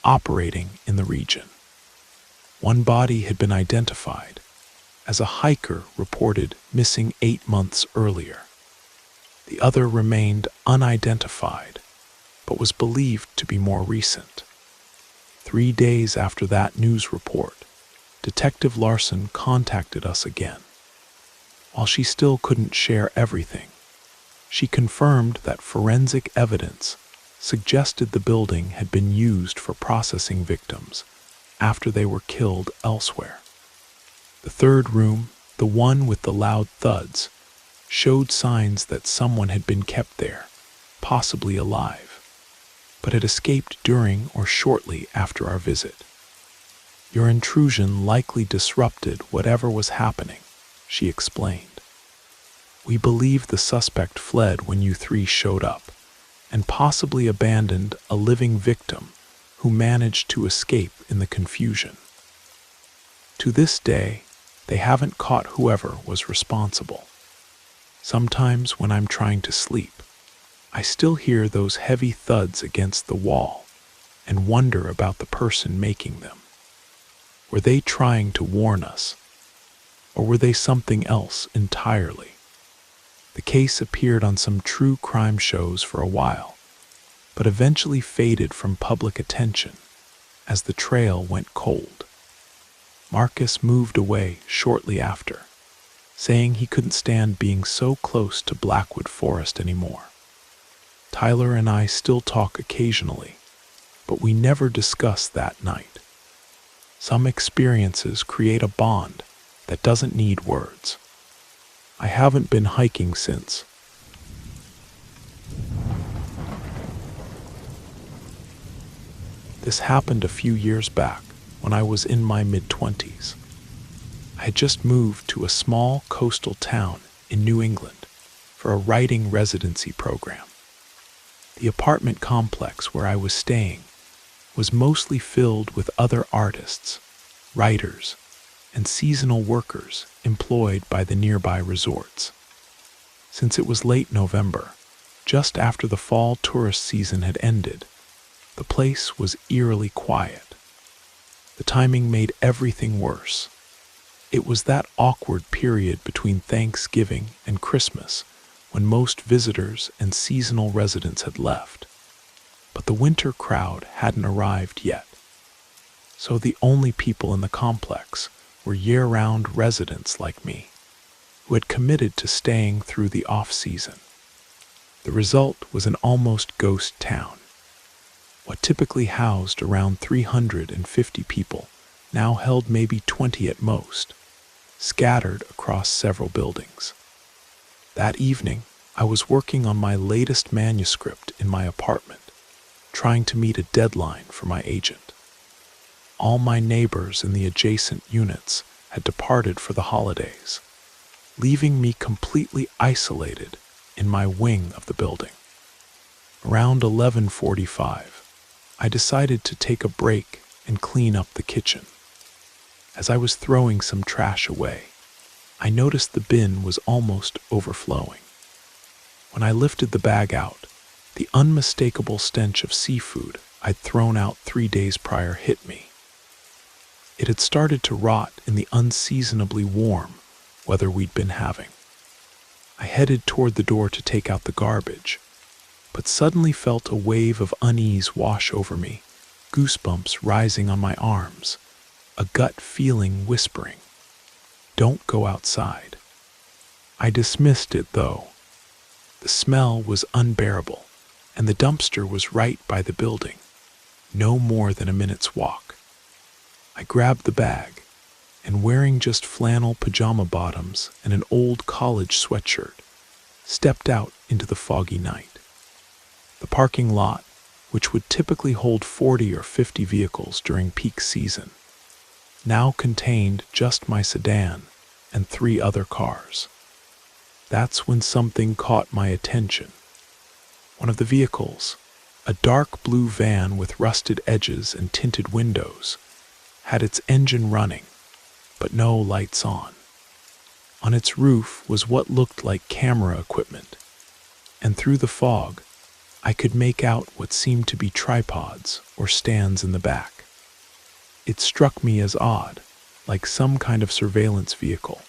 operating in the region. One body had been identified as a hiker reported missing 8 months earlier. The other remained unidentified, but was believed to be more recent. 3 days after that news report, Detective Larson contacted us again. While she still couldn't share everything, she confirmed that forensic evidence suggested the building had been used for processing victims after they were killed elsewhere. The third room, the one with the loud thuds, showed signs that someone had been kept there, possibly alive, but had escaped during or shortly after our visit. "Your intrusion likely disrupted whatever was happening," she explained. "We believe the suspect fled when you 3 showed up, and possibly abandoned a living victim who managed to escape in the confusion. To this day, they haven't caught whoever was responsible. Sometimes when I'm trying to sleep, I still hear those heavy thuds against the wall and wonder about the person making them. Were they trying to warn us, or were they something else entirely?" The case appeared on some true crime shows for a while, but eventually faded from public attention as the trail went cold. Marcus moved away shortly after, saying he couldn't stand being so close to Blackwood Forest anymore. Tyler and I still talk occasionally, but we never discuss that night. Some experiences create a bond that doesn't need words. I haven't been hiking since. This happened a few years back when I was in my mid-20s. I had just moved to a small coastal town in New England for a writing residency program. The apartment complex where I was staying was mostly filled with other artists, writers, and seasonal workers employed by the nearby resorts. Since it was late November, just after the fall tourist season had ended, the place was eerily quiet. The timing made everything worse. It was that awkward period between Thanksgiving and Christmas when most visitors and seasonal residents had left, but the winter crowd hadn't arrived yet. So the only people in the complex were year-round residents like me, who had committed to staying through the off-season. The result was an almost ghost town. What typically housed around 350 people now held maybe 20 at most, scattered across several buildings. That evening, I was working on my latest manuscript in my apartment, trying to meet a deadline for my agent. All my neighbors in the adjacent units had departed for the holidays, leaving me completely isolated in my wing of the building. Around 11:45, I decided to take a break and clean up the kitchen. As I was throwing some trash away, I noticed the bin was almost overflowing. When I lifted the bag out, the unmistakable stench of seafood I'd thrown out 3 days prior hit me. It had started to rot in the unseasonably warm weather we'd been having. I headed toward the door to take out the garbage, but suddenly felt a wave of unease wash over me, goosebumps rising on my arms, a gut feeling whispering, "Don't go outside." I dismissed it, though. The smell was unbearable, and the dumpster was right by the building, no more than a minute's walk. I grabbed the bag, and wearing just flannel pajama bottoms and an old college sweatshirt, stepped out into the foggy night. The parking lot, which would typically hold 40 or 50 vehicles during peak season, now contained just my sedan and 3 other cars. That's when something caught my attention. One of the vehicles, a dark blue van with rusted edges and tinted windows, had its engine running, but no lights on. On its roof was what looked like camera equipment, and through the fog, I could make out what seemed to be tripods or stands in the back. It struck me as odd, like some kind of surveillance vehicle.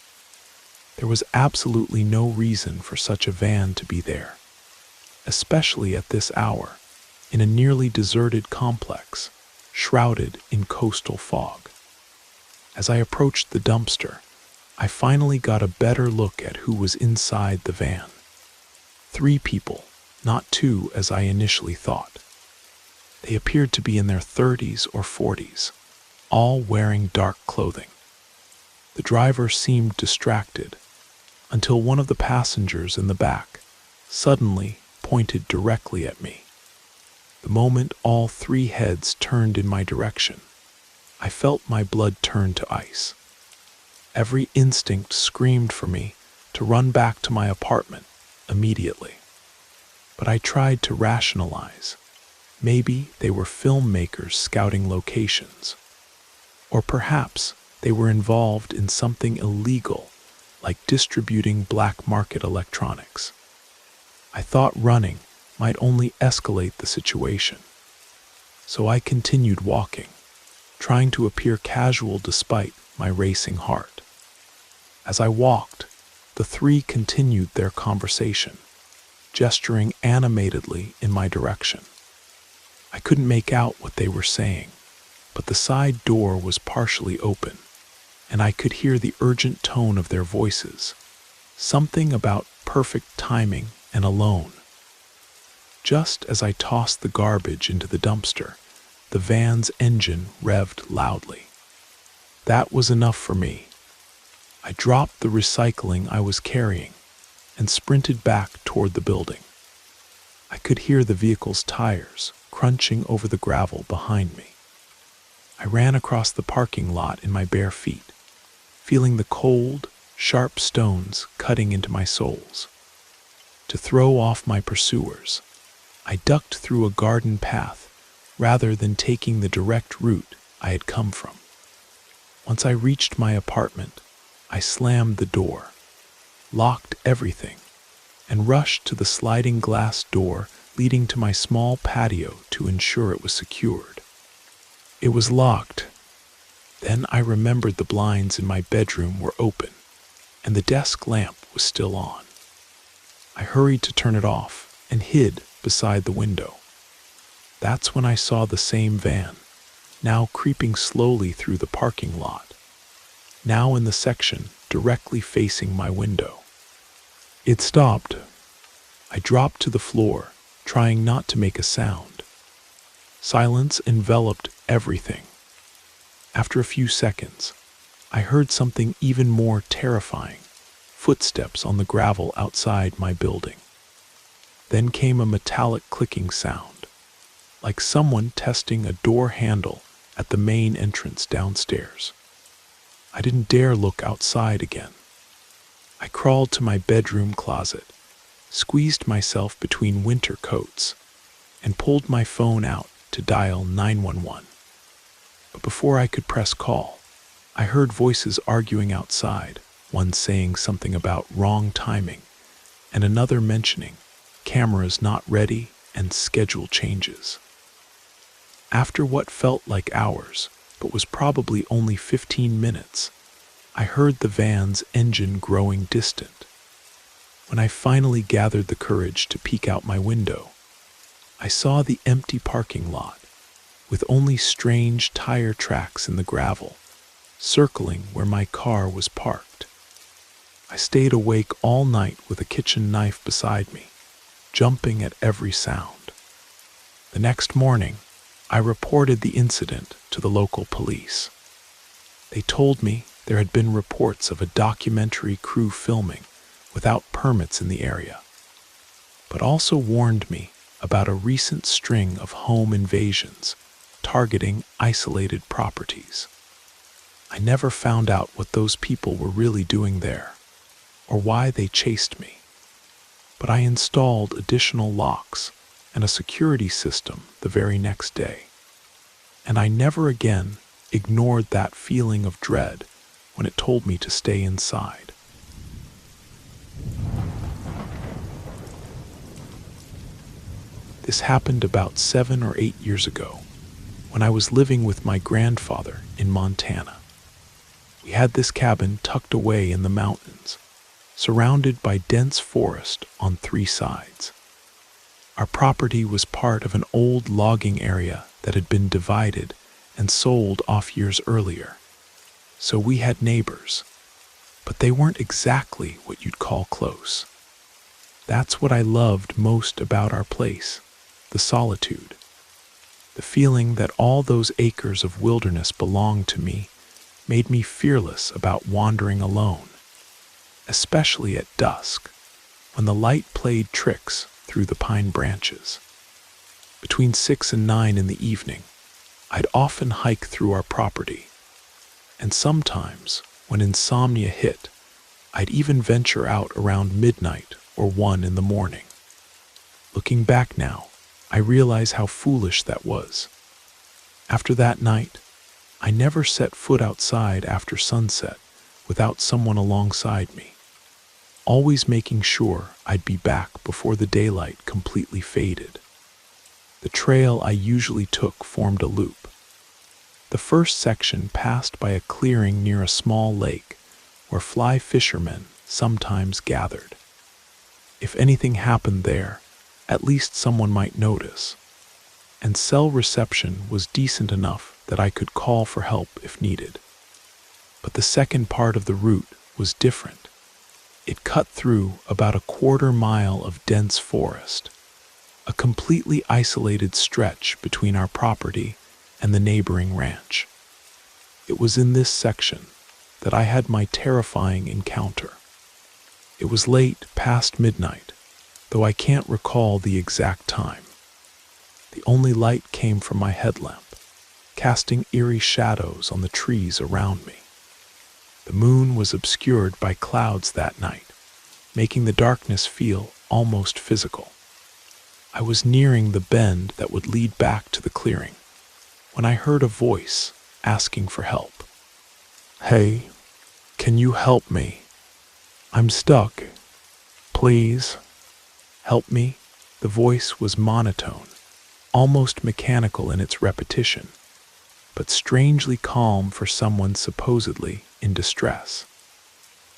There was absolutely no reason for such a van to be there, especially at this hour, in a nearly deserted complex, shrouded in coastal fog. As I approached the dumpster, I finally got a better look at who was inside the van. 3 people, not 2 as I initially thought. They appeared to be in their 30s or 40s, all wearing dark clothing. The driver seemed distracted, until one of the passengers in the back suddenly pointed directly at me. The moment all 3 heads turned in my direction, I felt my blood turn to ice. Every instinct screamed for me to run back to my apartment immediately. But I tried to rationalize. Maybe they were filmmakers scouting locations. Or perhaps they were involved in something illegal, like distributing black market electronics. I thought running might only escalate the situation. So I continued walking, trying to appear casual despite my racing heart. As I walked, the 3 continued their conversation, gesturing animatedly in my direction. I couldn't make out what they were saying, but the side door was partially open, and I could hear the urgent tone of their voices, something about perfect timing and alone. Just as I tossed the garbage into the dumpster, the van's engine revved loudly. That was enough for me. I dropped the recycling I was carrying and sprinted back toward the building. I could hear the vehicle's tires crunching over the gravel behind me. I ran across the parking lot in my bare feet, feeling the cold, sharp stones cutting into my soles. To throw off my pursuers, I ducked through a garden path rather than taking the direct route I had come from. Once I reached my apartment, I slammed the door, locked everything, and rushed to the sliding glass door leading to my small patio to ensure it was secured. It was locked. Then I remembered the blinds in my bedroom were open, and the desk lamp was still on. I hurried to turn it off and hid beside the window. That's when I saw the same van, now creeping slowly through the parking lot, now in the section directly facing my window. It stopped. I dropped to the floor, trying not to make a sound. Silence enveloped everything. After a few seconds, I heard something even more terrifying: footsteps on the gravel outside my building. Then came a metallic clicking sound, like someone testing a door handle at the main entrance downstairs. I didn't dare look outside again. I crawled to my bedroom closet, squeezed myself between winter coats, and pulled my phone out to dial 911. But before I could press call, I heard voices arguing outside, one saying something about wrong timing, and another mentioning cameras not ready and schedule changes. After what felt like hours, but was probably only 15 minutes, I heard the van's engine growing distant. When I finally gathered the courage to peek out my window, I saw the empty parking lot, with only strange tire tracks in the gravel, circling where my car was parked. I stayed awake all night with a kitchen knife beside me, jumping at every sound. The next morning, I reported the incident to the local police. They told me there had been reports of a documentary crew filming without permits in the area, but also warned me about a recent string of home invasions targeting isolated properties. I never found out what those people were really doing there, or why they chased me, but I installed additional locks and a security system the very next day, and I never again ignored that feeling of dread when it told me to stay inside. This happened about 7 or 8 years ago, when I was living with my grandfather in Montana. We had this cabin tucked away in the mountains, surrounded by dense forest on 3 sides. Our property was part of an old logging area that had been divided and sold off years earlier. So we had neighbors, but they weren't exactly what you'd call close. That's what I loved most about our place, the solitude. The feeling that all those acres of wilderness belonged to me made me fearless about wandering alone, especially at dusk, when the light played tricks through the pine branches. Between 6 and 9 in the evening, I'd often hike through our property, and sometimes, when insomnia hit, I'd even venture out around midnight or 1 in the morning. Looking back now, I realize how foolish that was. After that night, I never set foot outside after sunset without someone alongside me, always making sure I'd be back before the daylight completely faded. The trail I usually took formed a loop. The first section passed by a clearing near a small lake where fly fishermen sometimes gathered. If anything happened there, at least someone might notice, and cell reception was decent enough that I could call for help if needed. But the second part of the route was different. It cut through about a 1/4 mile of dense forest, a completely isolated stretch between our property and the neighboring ranch. It was in this section that I had my terrifying encounter. It was late past midnight, though I can't recall the exact time. The only light came from my headlamp, casting eerie shadows on the trees around me. The moon was obscured by clouds that night, making the darkness feel almost physical. I was nearing the bend that would lead back to the clearing when I heard a voice asking for help. "Hey, can you help me? I'm stuck. Please, help me." The voice was monotone, almost mechanical in its repetition, but strangely calm for someone supposedly in distress.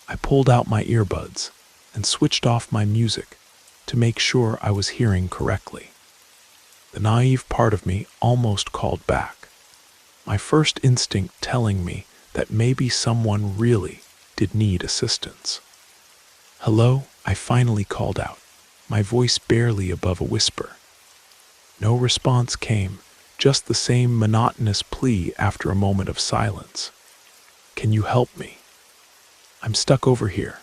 I pulled out my earbuds and switched off my music to make sure I was hearing correctly. The naive part of me almost called back. my first instinct telling me that maybe someone really did need assistance. "Hello," I finally called out, my voice barely above a whisper. No response came, just the same monotonous plea after a moment of silence. "Can you help me? I'm stuck over here."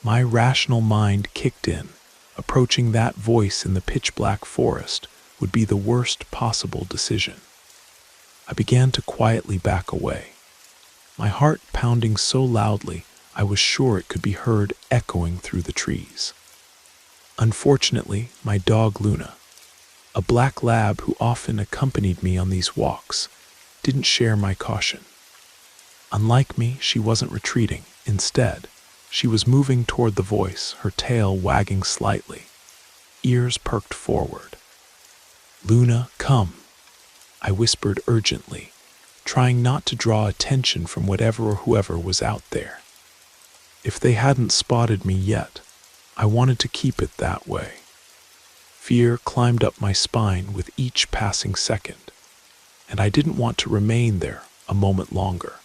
My rational mind kicked in. Approaching that voice in the pitch-black forest would be the worst possible decision. I began to quietly back away, my heart pounding so loudly I was sure it could be heard echoing through the trees. Unfortunately, my dog Luna, a black lab who often accompanied me on these walks, didn't share my caution. Unlike me, she wasn't retreating. Instead, she was moving toward the voice, her tail wagging slightly, ears perked forward. "Luna, come," I whispered urgently, trying not to draw attention from whatever or whoever was out there. If they hadn't spotted me yet, I wanted to keep it that way. Fear climbed up my spine with each passing second, and I didn't want to remain there a moment longer.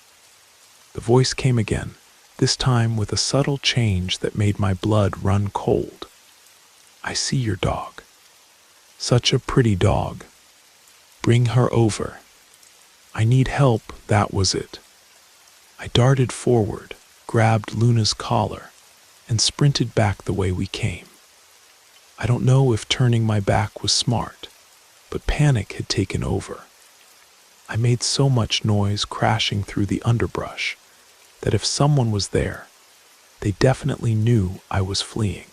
The voice came again, this time with a subtle change that made my blood run cold. "I see your dog. Such a pretty dog. Bring her over. I need help," that was it. I darted forward, grabbed Luna's collar, and sprinted back the way we came. I don't know if turning my back was smart, but panic had taken over. I made so much noise crashing through the underbrush that if someone was there, they definitely knew I was fleeing.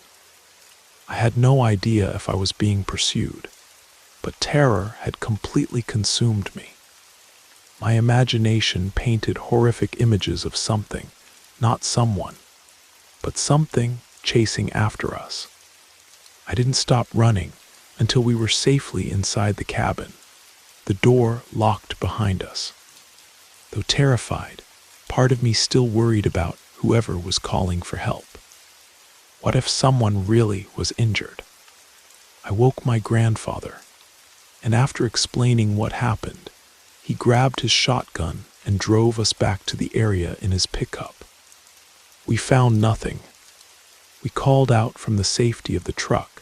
I had no idea if I was being pursued, but terror had completely consumed me. My imagination painted horrific images of something, not someone, but something chasing after us. I didn't stop running until we were safely inside the cabin, the door locked behind us. Though terrified, part of me still worried about whoever was calling for help. What if someone really was injured? I woke my grandfather, and after explaining what happened, he grabbed his shotgun and drove us back to the area in his pickup. We found nothing. We called out from the safety of the truck,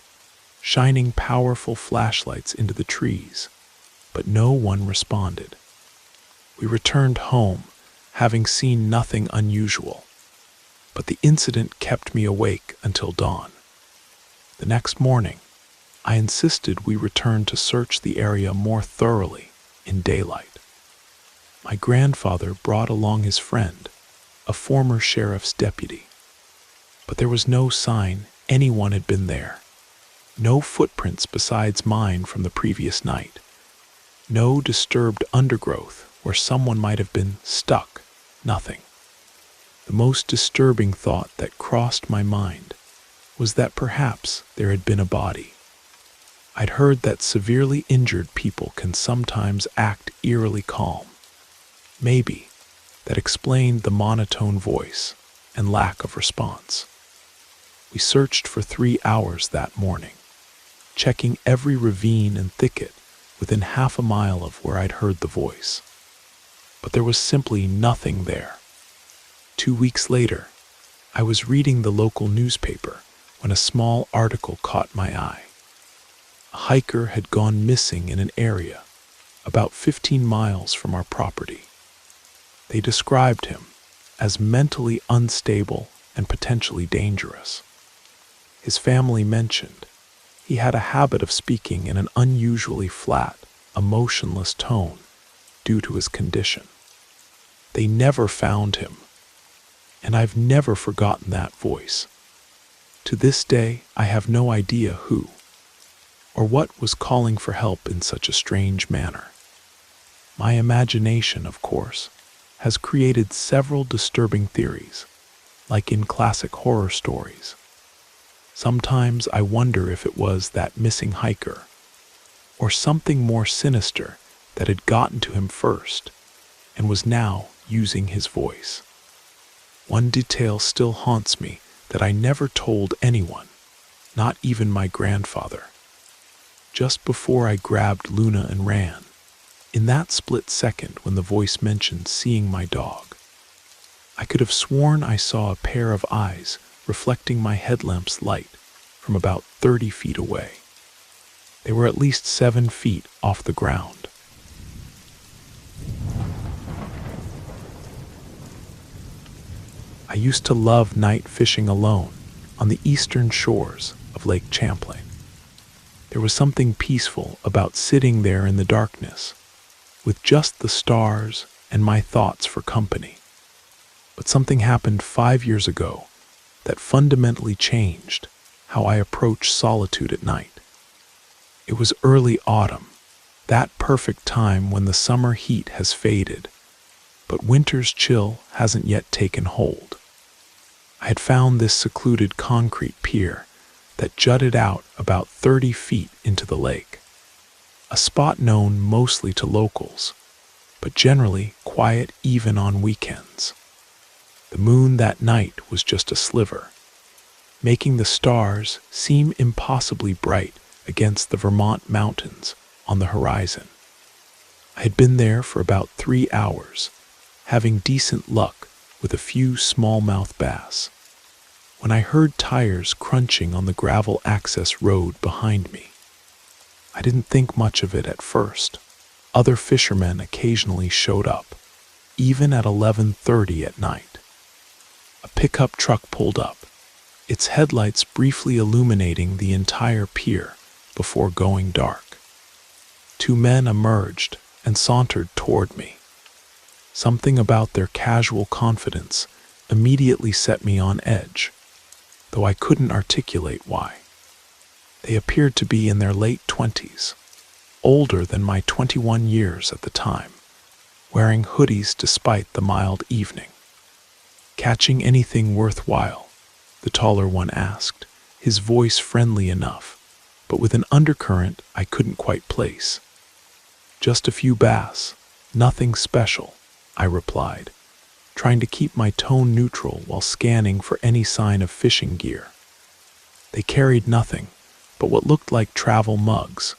shining powerful flashlights into the trees, but no one responded. We returned home, having seen nothing unusual, but the incident kept me awake until dawn. The next morning, I insisted we return to search the area more thoroughly in daylight. My grandfather brought along his friend, a former sheriff's deputy, but there was no sign anyone had been there. No footprints besides mine from the previous night. No disturbed undergrowth where someone might have been stuck. Nothing. The most disturbing thought that crossed my mind was that perhaps there had been a body. I'd heard that severely injured people can sometimes act eerily calm. Maybe that explained the monotone voice and lack of response. We searched for 3 hours that morning, checking every ravine and thicket within half a mile of where I'd heard the voice. But there was simply nothing there. 2 weeks later, I was reading the local newspaper when a small article caught my eye. A hiker had gone missing in an area about 15 miles from our property. They described him as mentally unstable and potentially dangerous. His family mentioned he had a habit of speaking in an unusually flat, emotionless tone due to his condition. They never found him, and I've never forgotten that voice. To this day, I have no idea who or what was calling for help in such a strange manner. My imagination, of course, has created several disturbing theories, like in classic horror stories. Sometimes I wonder if it was that missing hiker, or something more sinister that had gotten to him first and was now using his voice. One detail still haunts me that I never told anyone, not even my grandfather. Just before I grabbed Luna and ran, In that split second when the voice mentioned seeing my dog, I could have sworn I saw a pair of eyes reflecting my headlamp's light from about 30 feet away. They were at least 7 feet off the ground. I used to love night fishing alone on the eastern shores of Lake Champlain. There was something peaceful about sitting there in the darkness, with just the stars and my thoughts for company. But something happened 5 years ago that fundamentally changed how I approach solitude at night. It was early autumn, that perfect time when the summer heat has faded, but winter's chill hasn't yet taken hold. I had found this secluded concrete pier that jutted out about 30 feet into the lake, a spot known mostly to locals, but generally quiet even on weekends. The moon that night was just a sliver, making the stars seem impossibly bright against the Vermont mountains on the horizon. I had been there for about 3 hours, having decent luck with a few smallmouth bass, when I heard tires crunching on the gravel access road behind me. I didn't think much of it at first. Other fishermen occasionally showed up, even at 11:30 at night. A pickup truck pulled up, its headlights briefly illuminating the entire pier before going dark. 2 men emerged and sauntered toward me. Something about their casual confidence immediately set me on edge, though I couldn't articulate why. They appeared to be in their late 20s, older than my 21 years at the time, wearing hoodies despite the mild evening. "Catching anything worthwhile?" the taller one asked, his voice friendly enough, but with an undercurrent I couldn't quite place. "Just a few bass, nothing special," I replied, trying to keep my tone neutral while scanning for any sign of fishing gear. They carried nothing but what looked like travel mugs,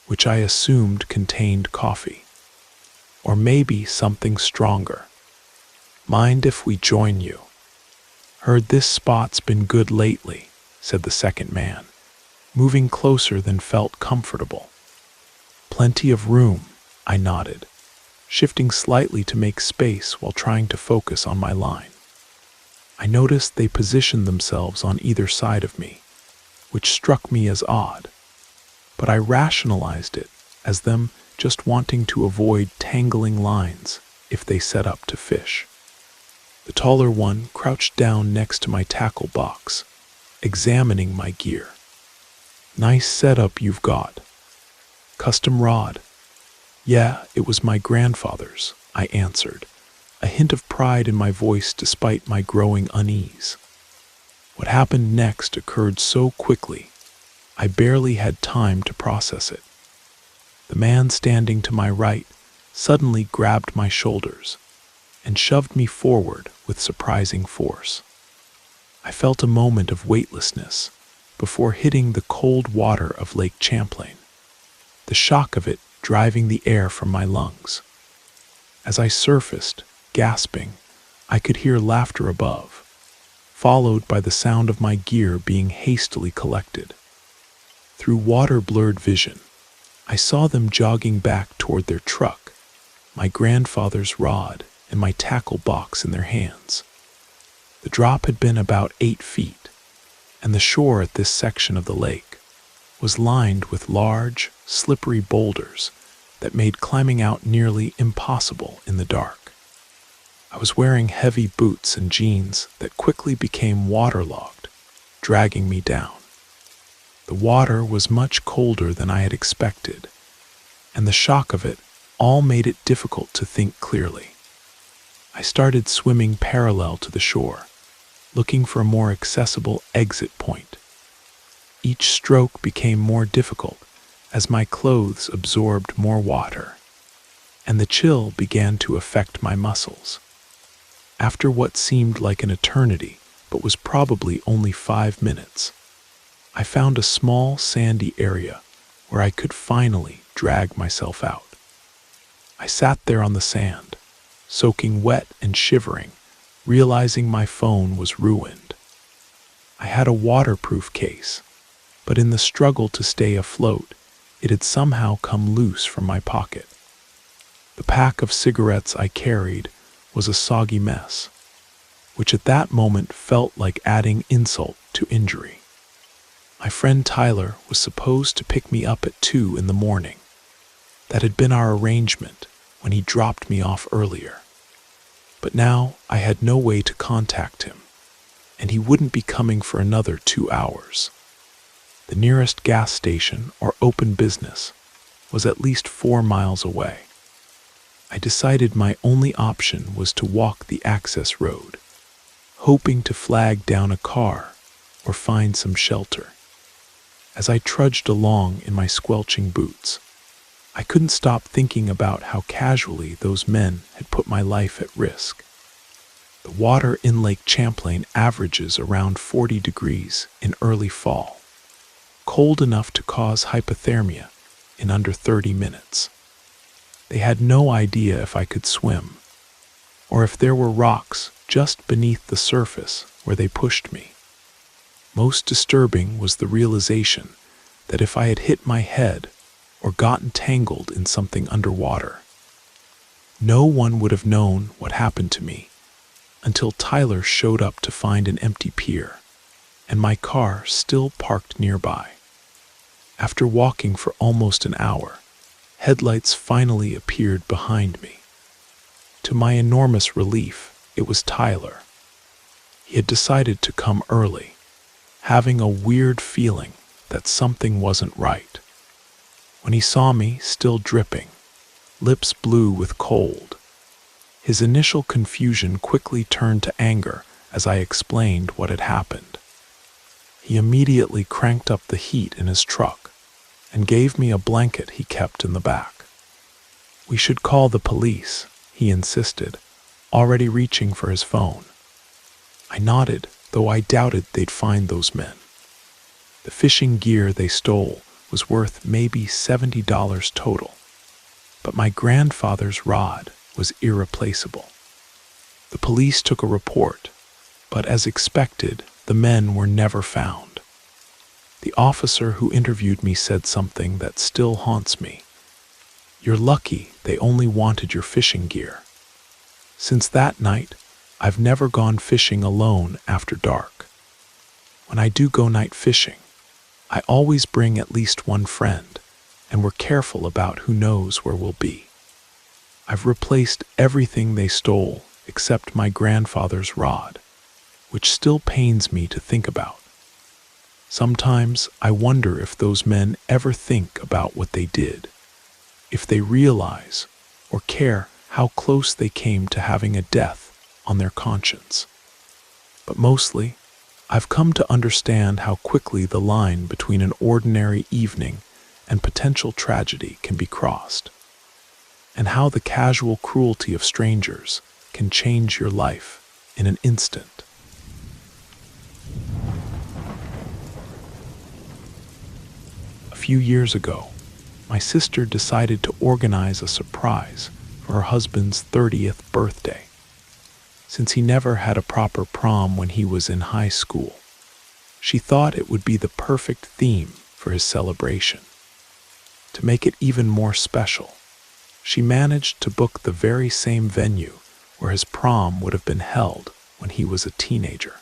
which I assumed contained coffee. Or maybe something stronger. "Mind if we join you?" "Heard this spot's been good lately," said the second man, moving closer than felt comfortable. "Plenty of room," I nodded, shifting slightly to make space while trying to focus on my line. I noticed they positioned themselves on either side of me, which struck me as odd, but I rationalized it as them just wanting to avoid tangling lines if they set up to fish. The taller one crouched down next to my tackle box, examining my gear. "Nice setup you've got." "Custom rod." "Yeah, it was my grandfather's," I answered, a hint of pride in my voice despite my growing unease. What happened next occurred so quickly, I barely had time to process it. The man standing to my right suddenly grabbed my shoulders and shoved me forward with surprising force. I felt a moment of weightlessness before hitting the cold water of Lake Champlain, the shock of it driving the air from my lungs. As I surfaced, gasping, I could hear laughter above, followed by the sound of my gear being hastily collected. Through water-blurred vision, I saw them jogging back toward their truck, my grandfather's rod and my tackle box in their hands. The drop had been about 8 feet, and the shore at this section of the lake was lined with large, slippery boulders that made climbing out nearly impossible in the dark. I was wearing heavy boots and jeans that quickly became waterlogged, dragging me down. The water was much colder than I had expected, and the shock of it all made it difficult to think clearly. I started swimming parallel to the shore, looking for a more accessible exit point. Each stroke became more difficult as my clothes absorbed more water, and the chill began to affect my muscles. After what seemed like an eternity, but was probably only 5 minutes, I found a small sandy area where I could finally drag myself out. I sat there on the sand, soaking wet and shivering, realizing my phone was ruined. I had a waterproof case, but in the struggle to stay afloat, it had somehow come loose from my pocket. The pack of cigarettes I carried was a soggy mess, which at that moment felt like adding insult to injury. My friend Tyler was supposed to pick me up at 2 in the morning. That had been our arrangement when he dropped me off earlier. But now I had no way to contact him, and he wouldn't be coming for another 2 hours. The nearest gas station or open business was at least 4 miles away. I decided my only option was to walk the access road, hoping to flag down a car or find some shelter. As I trudged along in my squelching boots, I couldn't stop thinking about how casually those men had put my life at risk. The water in Lake Champlain averages around 40 degrees in early fall, cold enough to cause hypothermia in under 30 minutes. They had no idea if I could swim, or if there were rocks just beneath the surface where they pushed me. Most disturbing was the realization that if I had hit my head or gotten tangled in something underwater, no one would have known what happened to me until Tyler showed up to find an empty pier and my car still parked nearby. After walking for almost an hour, headlights finally appeared behind me. To my enormous relief, it was Tyler. He had decided to come early, having a weird feeling that something wasn't right. When he saw me still dripping, lips blue with cold, his initial confusion quickly turned to anger as I explained what had happened. He immediately cranked up the heat in his truck and gave me a blanket he kept in the back. "We should call the police," he insisted, already reaching for his phone. I nodded, though I doubted they'd find those men. The fishing gear they stole was worth maybe $70 total, but my grandfather's rod was irreplaceable. The police took a report, but as expected, the men were never found. The officer who interviewed me said something that still haunts me. "You're lucky they only wanted your fishing gear." Since that night, I've never gone fishing alone after dark. When I do go night fishing, I always bring at least one friend, and we're careful about who knows where we'll be. I've replaced everything they stole except my grandfather's rod, which still pains me to think about. Sometimes I wonder if those men ever think about what they did, if they realize or care how close they came to having a death on their conscience. But mostly, I've come to understand how quickly the line between an ordinary evening and potential tragedy can be crossed, and how the casual cruelty of strangers can change your life in an instant. A few years ago, my sister decided to organize a surprise for her husband's 30th birthday. Since he never had a proper prom when he was in high school, she thought it would be the perfect theme for his celebration. To make it even more special, she managed to book the very same venue where his prom would have been held when he was a teenager.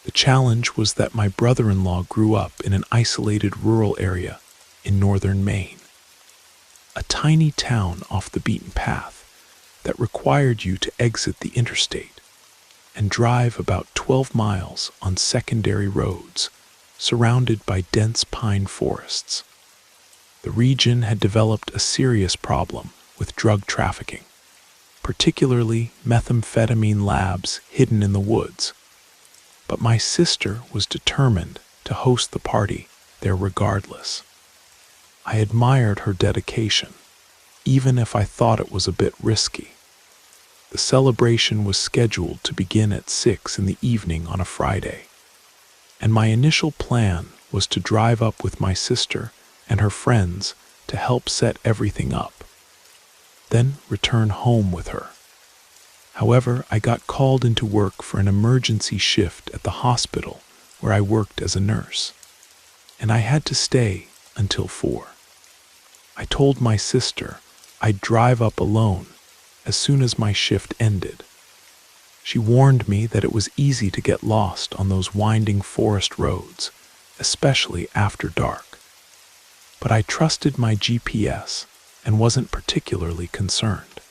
The challenge was that my brother-in-law grew up in an isolated rural area in northern Maine, a tiny town off the beaten path that required you to exit the interstate and drive about 12 miles on secondary roads surrounded by dense pine forests. The region had developed a serious problem with drug trafficking, particularly methamphetamine labs hidden in the woods. But my sister was determined to host the party there regardless. I admired her dedication, even if I thought it was a bit risky. The celebration was scheduled to begin at 6 in the evening on a Friday, and my initial plan was to drive up with my sister and her friends to help set everything up. then return home with her. However, I got called into work for an emergency shift at the hospital where I worked as a nurse, and I had to stay until 4. I told my sister I'd drive up alone as soon as my shift ended. She warned me that it was easy to get lost on those winding forest roads, especially after dark. But I trusted my GPS and wasn't particularly concerned.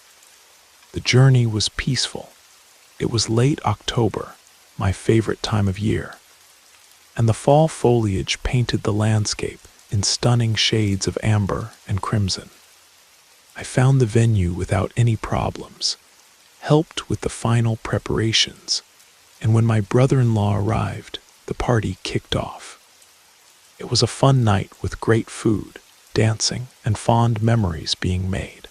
The journey was peaceful. It was late October, my favorite time of year, and the fall foliage painted the landscape in stunning shades of amber and crimson. I found the venue without any problems, helped with the final preparations, and when my brother-in-law arrived, the party kicked off. It was a fun night with great food, dancing, and fond memories being made.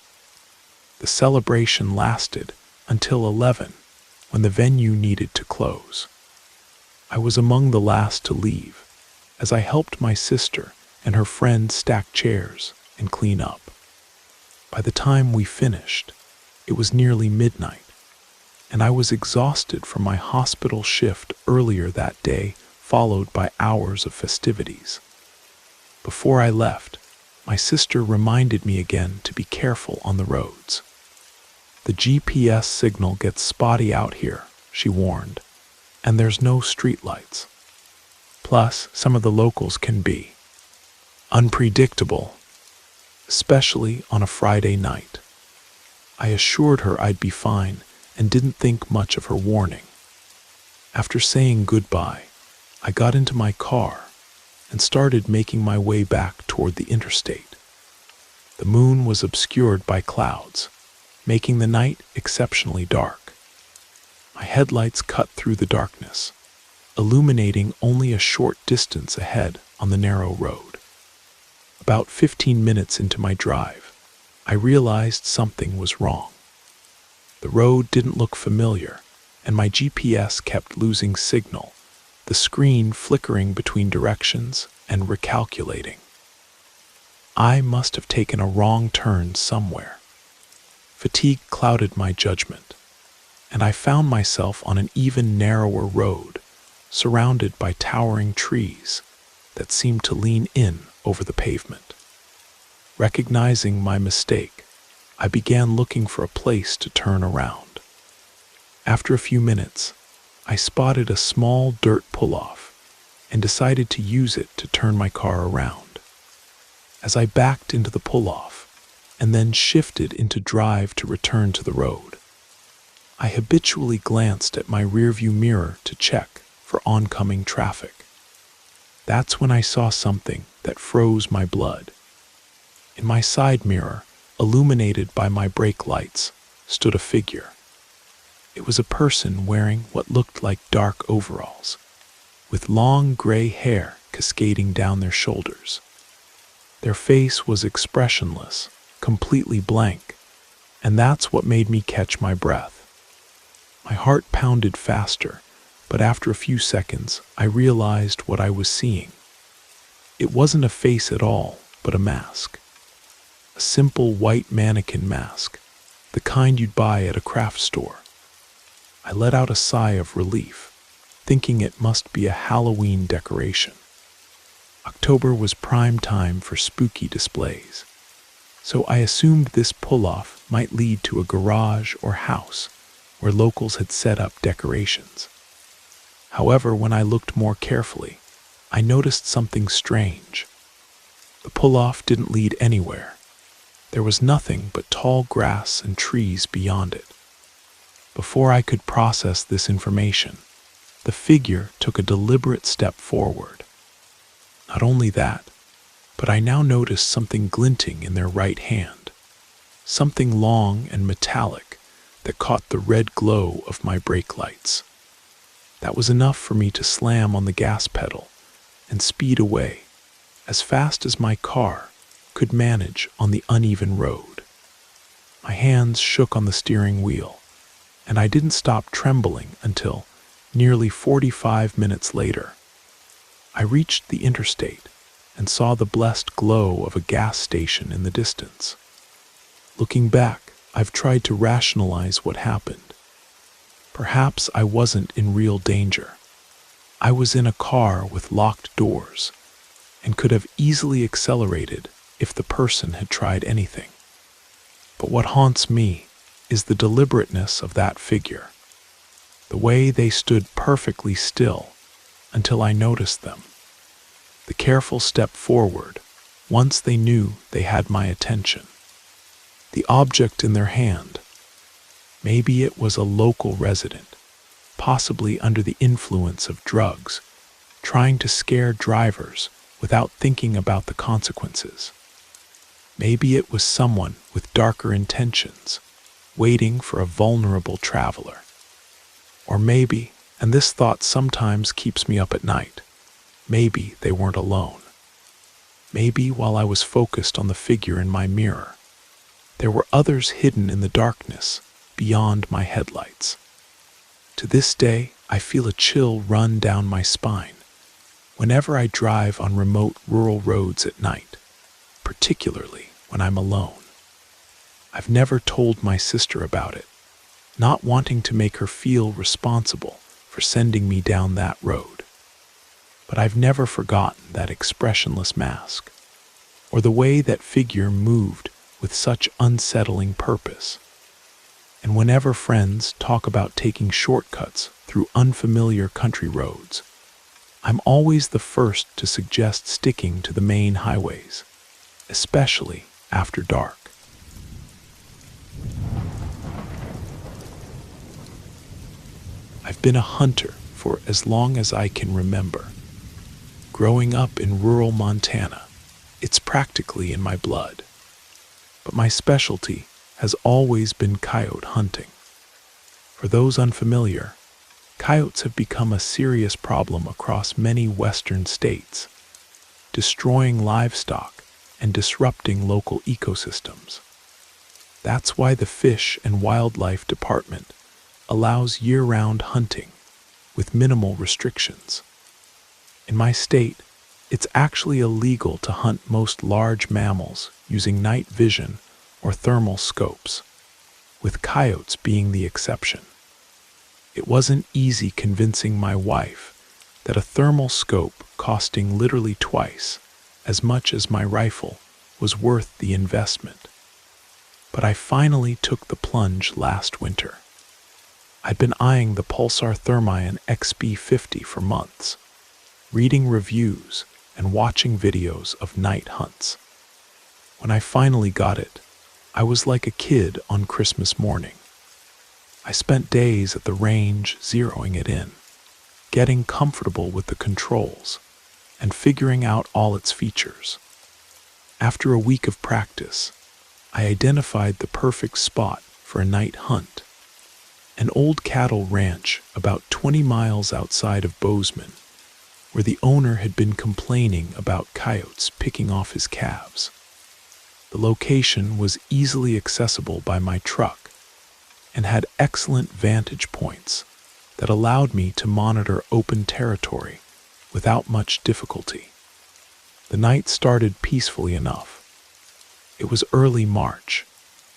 The celebration lasted until 11, when the venue needed to close. I was among the last to leave, as I helped my sister and her friend stack chairs and clean up. By the time we finished, it was nearly midnight, and I was exhausted from my hospital shift earlier that day, followed by hours of festivities. Before I left, my sister reminded me again to be careful on the roads. "The GPS signal gets spotty out here," she warned, "and there's no streetlights. Plus, some of the locals can be unpredictable, especially on a Friday night." I assured her I'd be fine and didn't think much of her warning. After saying goodbye, I got into my car and started making my way back toward the interstate. The moon was obscured by clouds, making the night exceptionally dark. My headlights cut through the darkness, illuminating only a short distance ahead on the narrow road. About 15 minutes into my drive, I realized something was wrong. The road didn't look familiar, and my GPS kept losing signal, the screen flickering between directions and recalculating. I must have taken a wrong turn somewhere. Fatigue clouded my judgment, and I found myself on an even narrower road, surrounded by towering trees that seemed to lean in over the pavement. Recognizing my mistake, I began looking for a place to turn around. After a few minutes, I spotted a small dirt pull-off and decided to use it to turn my car around. As I backed into the pull-off and then shifted into drive to return to the road, I habitually glanced at my rearview mirror to check for oncoming traffic. That's when I saw something that froze my blood. In my side mirror, illuminated by my brake lights, stood a figure. It was a person wearing what looked like dark overalls, with long gray hair cascading down their shoulders. Their face was expressionless, completely blank, and that's what made me catch my breath. My heart pounded faster, but after a few seconds, I realized what I was seeing. It wasn't a face at all, but a mask. A simple white mannequin mask, the kind you'd buy at a craft store. I let out a sigh of relief, thinking it must be a Halloween decoration. October was prime time for spooky displays, so I assumed this pull-off might lead to a garage or house where locals had set up decorations. However, when I looked more carefully, I noticed something strange. The pull-off didn't lead anywhere. There was nothing but tall grass and trees beyond it. Before I could process this information, the figure took a deliberate step forward. Not only that, but I now noticed something glinting in their right hand, something long and metallic that caught the red glow of my brake lights. That was enough for me to slam on the gas pedal and speed away, as fast as my car could manage on the uneven road. My hands shook on the steering wheel, and I didn't stop trembling until nearly 45 minutes later. I reached the interstate and saw the blessed glow of a gas station in the distance. Looking back, I've tried to rationalize what happened. Perhaps I wasn't in real danger. I was in a car with locked doors and could have easily accelerated if the person had tried anything. But what haunts me is the deliberateness of that figure, the way they stood perfectly still until I noticed them, the careful step forward once they knew they had my attention, the object in their hand. Maybe it was a local resident, possibly under the influence of drugs, trying to scare drivers without thinking about the consequences. Maybe it was someone with darker intentions, waiting for a vulnerable traveler. Or maybe, and this thought sometimes keeps me up at night, maybe they weren't alone. Maybe while I was focused on the figure in my mirror, there were others hidden in the darkness beyond my headlights. To this day, I feel a chill run down my spine whenever I drive on remote rural roads at night, particularly when I'm alone. I've never told my sister about it, not wanting to make her feel responsible for sending me down that road. But I've never forgotten that expressionless mask, or the way that figure moved with such unsettling purpose. And whenever friends talk about taking shortcuts through unfamiliar country roads, I'm always the first to suggest sticking to the main highways, especially after dark. I've been a hunter for as long as I can remember. Growing up in rural Montana, it's practically in my blood. But my specialty has always been coyote hunting. For those unfamiliar, coyotes have become a serious problem across many western states, destroying livestock and disrupting local ecosystems. That's why the Fish and Wildlife Department allows year-round hunting with minimal restrictions. In my state, it's actually illegal to hunt most large mammals using night vision or thermal scopes, with coyotes being the exception. It wasn't easy convincing my wife that a thermal scope costing literally twice as much as my rifle was worth the investment. But I finally took the plunge last winter. I'd been eyeing the Pulsar Thermion XB50 for months, reading reviews and watching videos of night hunts. When I finally got it, I was like a kid on Christmas morning. I spent days at the range zeroing it in, getting comfortable with the controls, and figuring out all its features. After a week of practice, I identified the perfect spot for a night hunt. An old cattle ranch about 20 miles outside of Bozeman, where the owner had been complaining about coyotes picking off his calves. The location was easily accessible by my truck and had excellent vantage points that allowed me to monitor open territory without much difficulty. The night started peacefully enough. It was early March,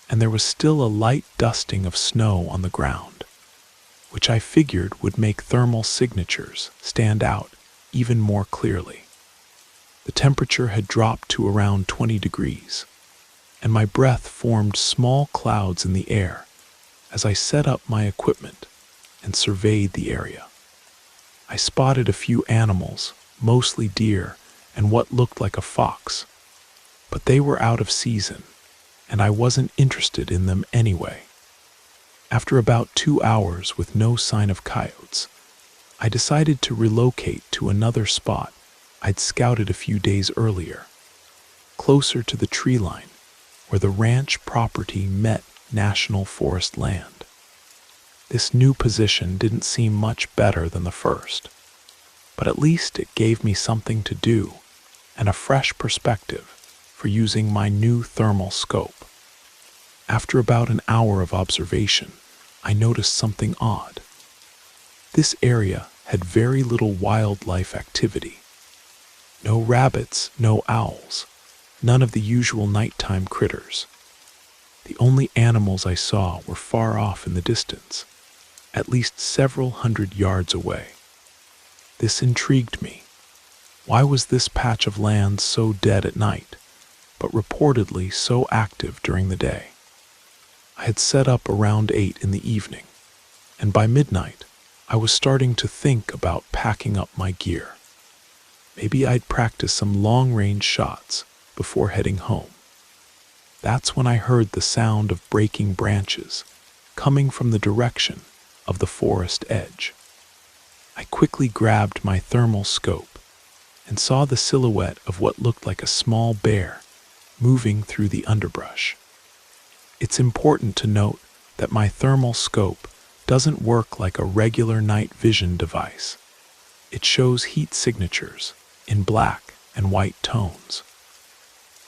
and there was still a light dusting of snow on the ground, which I figured would make thermal signatures stand out even more clearly. The temperature had dropped to around 20 degrees, and my breath formed small clouds in the air as I set up my equipment and surveyed the area. I spotted a few animals, mostly deer and what looked like a fox, but they were out of season, and I wasn't interested in them anyway. After about 2 hours with no sign of coyotes, I decided to relocate to another spot I'd scouted a few days earlier, closer to the tree line where the ranch property met national forest land. This new position didn't seem much better than the first, but at least it gave me something to do and a fresh perspective for using my new thermal scope. After about an hour of observation, I noticed something odd. This area had very little wildlife activity. No rabbits, no owls, none of the usual nighttime critters. The only animals I saw were far off in the distance, at least several hundred yards away. This intrigued me. Why was this patch of land so dead at night, but reportedly so active during the day? I had set up around 8 in the evening, and by midnight, I was starting to think about packing up my gear. Maybe I'd practice some long-range shots before heading home. That's when I heard the sound of breaking branches coming from the direction of the forest edge. I quickly grabbed my thermal scope and saw the silhouette of what looked like a small bear moving through the underbrush. It's important to note that my thermal scope doesn't work like a regular night vision device. It shows heat signatures in black and white tones.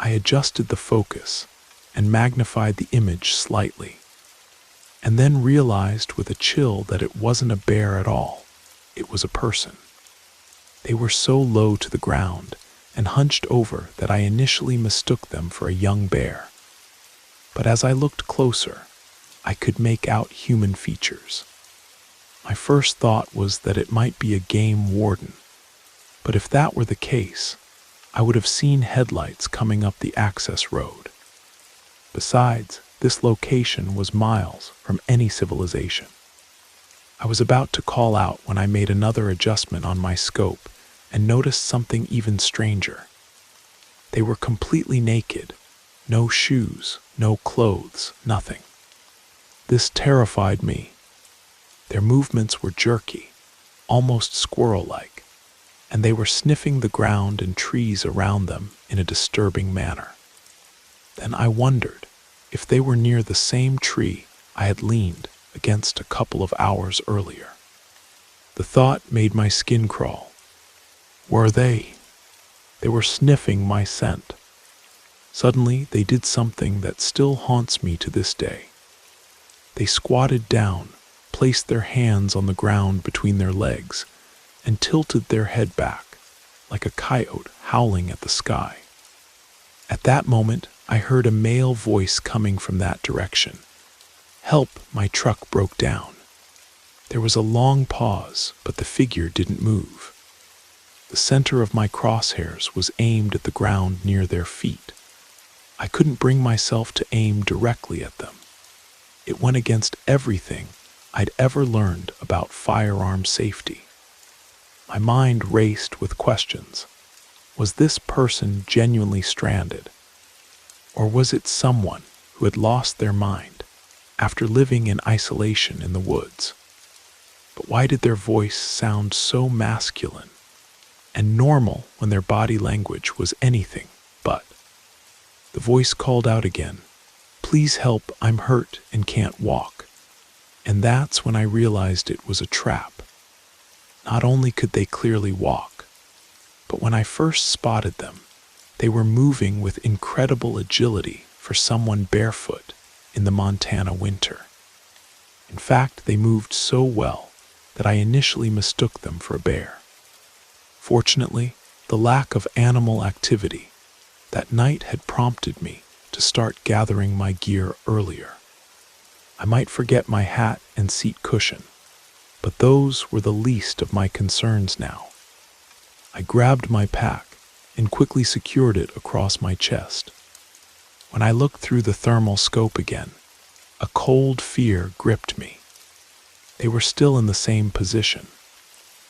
I adjusted the focus and magnified the image slightly, and then realized with a chill that it wasn't a bear at all. It was a person. They were so low to the ground and hunched over that I initially mistook them for a young bear. But as I looked closer, I could make out human features. My first thought was that it might be a game warden, but if that were the case, I would have seen headlights coming up the access road. Besides, this location was miles from any civilization. I was about to call out when I made another adjustment on my scope and noticed something even stranger. They were completely naked, no shoes, no clothes, nothing. This terrified me. Their movements were jerky, almost squirrel-like, and they were sniffing the ground and trees around them in a disturbing manner. Then I wondered if they were near the same tree I had leaned against a couple of hours earlier. The thought made my skin crawl. Were they? They were sniffing my scent. Suddenly, they did something that still haunts me to this day. They squatted down, placed their hands on the ground between their legs, and tilted their head back, like a coyote howling at the sky. At that moment, I heard a male voice coming from that direction. "Help, my truck broke down." There was a long pause, but the figure didn't move. The center of my crosshairs was aimed at the ground near their feet. I couldn't bring myself to aim directly at them. It went against everything I'd ever learned about firearm safety. My mind raced with questions. Was this person genuinely stranded? Or was it someone who had lost their mind after living in isolation in the woods? But why did their voice sound so masculine and normal when their body language was anything but? The voice called out again, "Please help, I'm hurt and can't walk." And that's when I realized it was a trap. Not only could they clearly walk, but when I first spotted them, they were moving with incredible agility for someone barefoot in the Montana winter. In fact, they moved so well that I initially mistook them for a bear. Fortunately, the lack of animal activity that night had prompted me to start gathering my gear earlier. I might forget my hat and seat cushion, but those were the least of my concerns now. I grabbed my pack and quickly secured it across my chest. When I looked through the thermal scope again, a cold fear gripped me. They were still in the same position,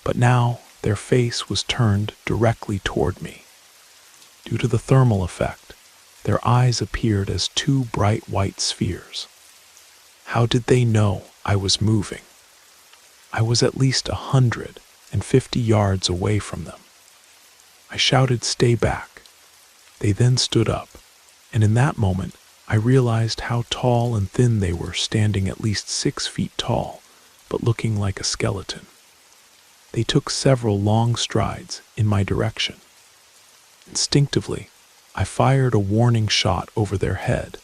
but now their face was turned directly toward me. Due to the thermal effect, their eyes appeared as two bright white spheres. How did they know I was moving? I was at least 150 yards away from them. I shouted, "Stay back." They then stood up, and in that moment, I realized how tall and thin they were, standing at least 6 feet tall, but looking like a skeleton. They took several long strides in my direction. Instinctively, I fired a warning shot over their head,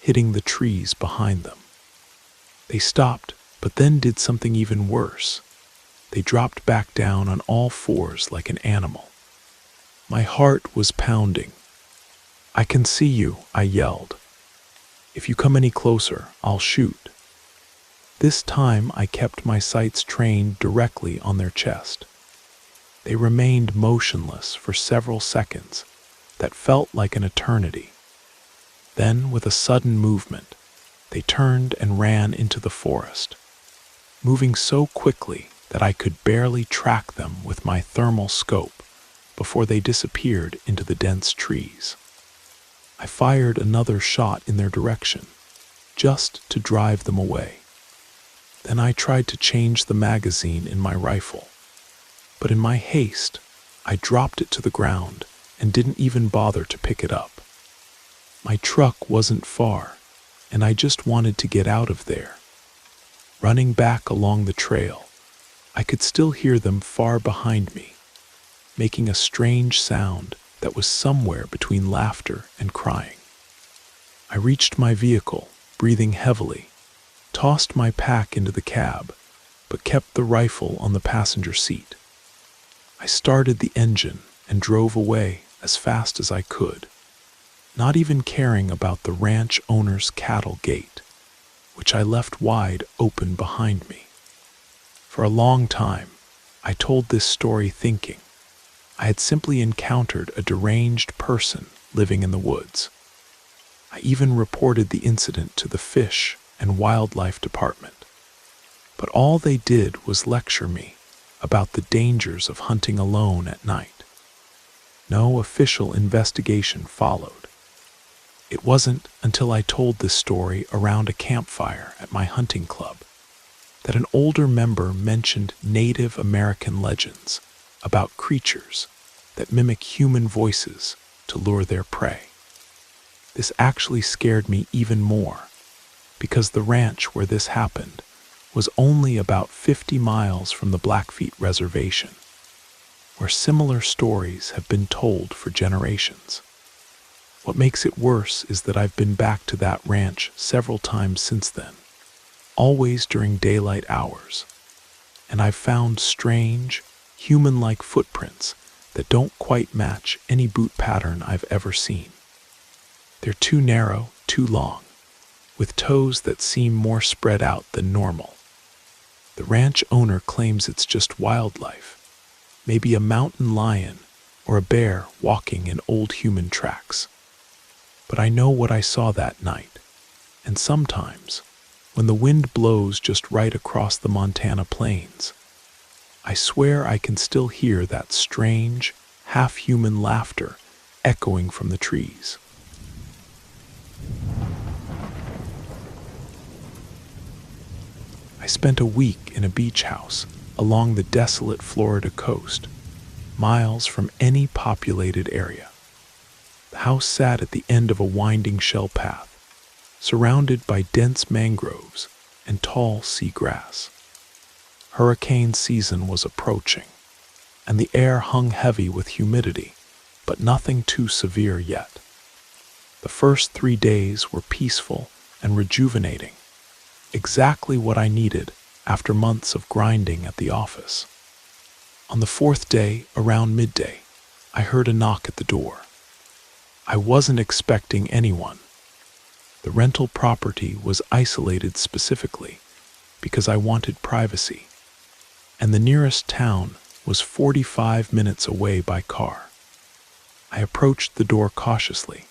hitting the trees behind them. They stopped, but then did something even worse. They dropped back down on all fours like an animal. My heart was pounding. "I can see you," I yelled. If you come any closer, I'll shoot." This time I kept my sights trained directly on their chest. They remained motionless for several seconds that felt like an eternity. Then, with a sudden movement, they turned and ran into the forest, moving so quickly that I could barely track them with my thermal scope before they disappeared into the dense trees. I fired another shot in their direction, just to drive them away. Then I tried to change the magazine in my rifle, but in my haste, I dropped it to the ground and didn't even bother to pick it up. My truck wasn't far, and I just wanted to get out of there. Running back along the trail, I could still hear them far behind me, making a strange sound that was somewhere between laughter and crying. I reached my vehicle, breathing heavily, tossed my pack into the cab, but kept the rifle on the passenger seat. I started the engine and drove away as fast as I could, not even caring about the ranch owner's cattle gate, which I left wide open behind me. For a long time, I told this story thinking I had simply encountered a deranged person living in the woods. I even reported the incident to the Fish and Wildlife Department. But all they did was lecture me about the dangers of hunting alone at night. No official investigation followed. It wasn't until I told this story around a campfire at my hunting club that an older member mentioned Native American legends about creatures that mimic human voices to lure their prey. This actually scared me even more, because the ranch where this happened was only about 50 miles from the Blackfeet Reservation, where similar stories have been told for generations. What makes it worse is that I've been back to that ranch several times since then, always during daylight hours, and I've found strange, human-like footprints that don't quite match any boot pattern I've ever seen. They're too narrow, too long, with toes that seem more spread out than normal. The ranch owner claims it's just wildlife, maybe a mountain lion or a bear walking in old human tracks. But I know what I saw that night, and sometimes, when the wind blows just right across the Montana plains, I swear I can still hear that strange, half-human laughter echoing from the trees. I spent a week in a beach house along the desolate Florida coast, miles from any populated area. The house sat at the end of a winding shell path, surrounded by dense mangroves and tall seagrass. Hurricane season was approaching, and the air hung heavy with humidity, but nothing too severe yet. The first 3 days were peaceful and rejuvenating, exactly what I needed after months of grinding at the office. On the 4th day, around midday, I heard a knock at the door. I wasn't expecting anyone. The rental property was isolated specifically because I wanted privacy, and the nearest town was 45 minutes away by car. I approached the door cautiously,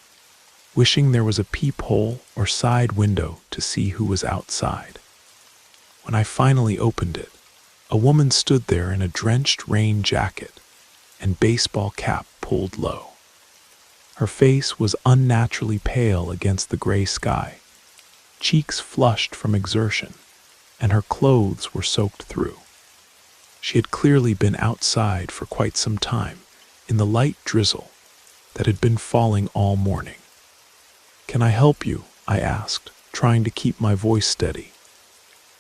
wishing there was a peephole or side window to see who was outside. When I finally opened it, a woman stood there in a drenched rain jacket and baseball cap pulled low. Her face was unnaturally pale against the gray sky, cheeks flushed from exertion, and her clothes were soaked through. She had clearly been outside for quite some time in the light drizzle that had been falling all morning. "Can I help you?" I asked, trying to keep my voice steady.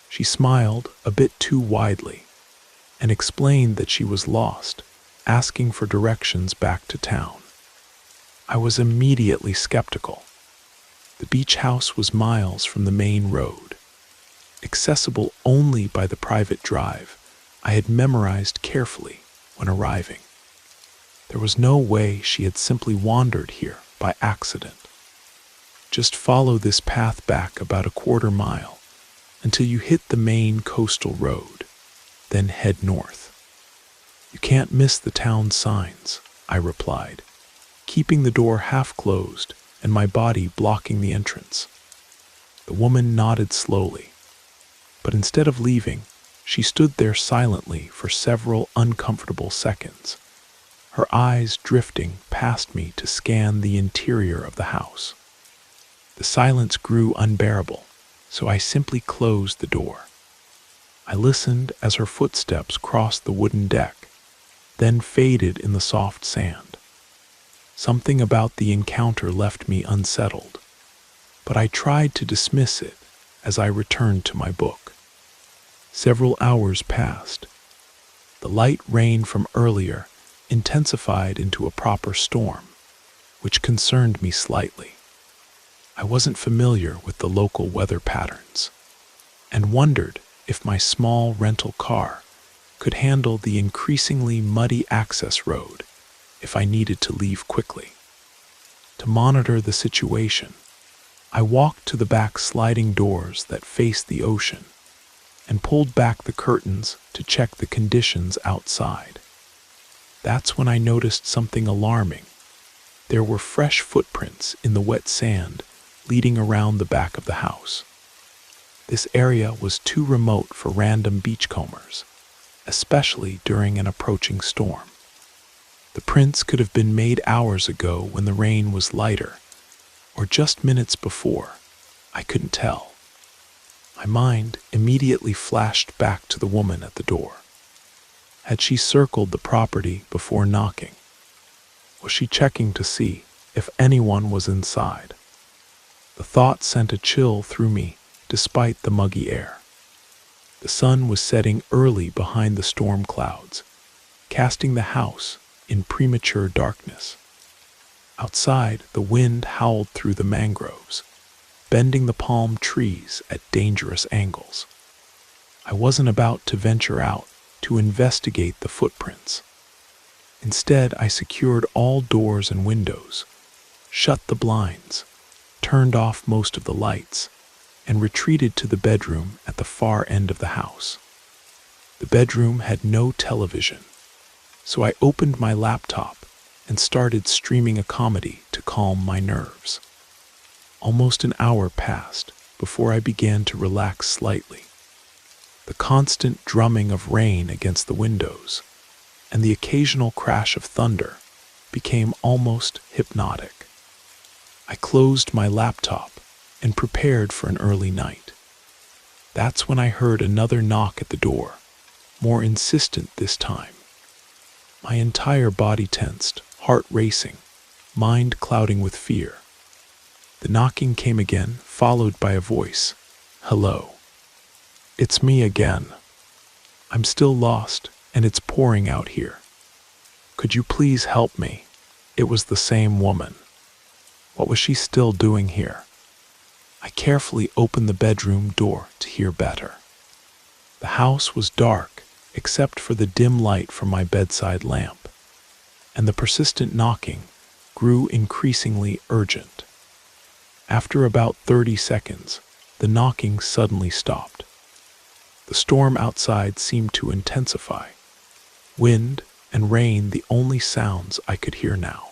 She smiled a bit too widely and explained that she was lost, asking for directions back to town. I was immediately skeptical. The beach house was miles from the main road, accessible only by the private drive I had memorized carefully when arriving. There was no way she had simply wandered here by accident. Just follow this path back about a quarter mile until you hit the main coastal road, then head north. You can't miss the town signs, I replied, keeping the door half closed and my body blocking the entrance. The woman nodded slowly, but instead of leaving, she stood there silently for several uncomfortable seconds, her eyes drifting past me to scan the interior of the house. The silence grew unbearable, so I simply closed the door. I listened as her footsteps crossed the wooden deck, then faded in the soft sand. Something about the encounter left me unsettled, but I tried to dismiss it as I returned to my book. Several hours passed. The light rain from earlier intensified into a proper storm, which concerned me slightly. I wasn't familiar with the local weather patterns, and wondered if my small rental car could handle the increasingly muddy access road if I needed to leave quickly. To monitor the situation, I walked to the back sliding doors that faced the ocean and pulled back the curtains to check the conditions outside. That's when I noticed something alarming. There were fresh footprints in the wet sand leading around the back of the house. This area was too remote for random beachcombers, especially during an approaching storm. The prints could have been made hours ago when the rain was lighter, or just minutes before. I couldn't tell. My mind immediately flashed back to the woman at the door. Had she circled the property before knocking? Was she checking to see if anyone was inside? The thought sent a chill through me despite the muggy air. The sun was setting early behind the storm clouds, casting the house in premature darkness. Outside, the wind howled through the mangroves, bending the palm trees at dangerous angles. I wasn't about to venture out to investigate the footprints. Instead, I secured all doors and windows, shut the blinds, turned off most of the lights, and retreated to the bedroom at the far end of the house. The bedroom had no television, so I opened my laptop and started streaming a comedy to calm my nerves. Almost an hour passed before I began to relax slightly. The constant drumming of rain against the windows and the occasional crash of thunder became almost hypnotic. I closed my laptop and prepared for an early night. That's when I heard another knock at the door, more insistent this time. My entire body tensed, heart racing, mind clouding with fear. The knocking came again, followed by a voice. "Hello. It's me again. I'm still lost, and it's pouring out here. Could you please help me?" It was the same woman. What was she still doing here? I carefully opened the bedroom door to hear better. The house was dark, except for the dim light from my bedside lamp, and the persistent knocking grew increasingly urgent. After about 30 seconds, the knocking suddenly stopped. The storm outside seemed to intensify, wind and rain the only sounds I could hear now.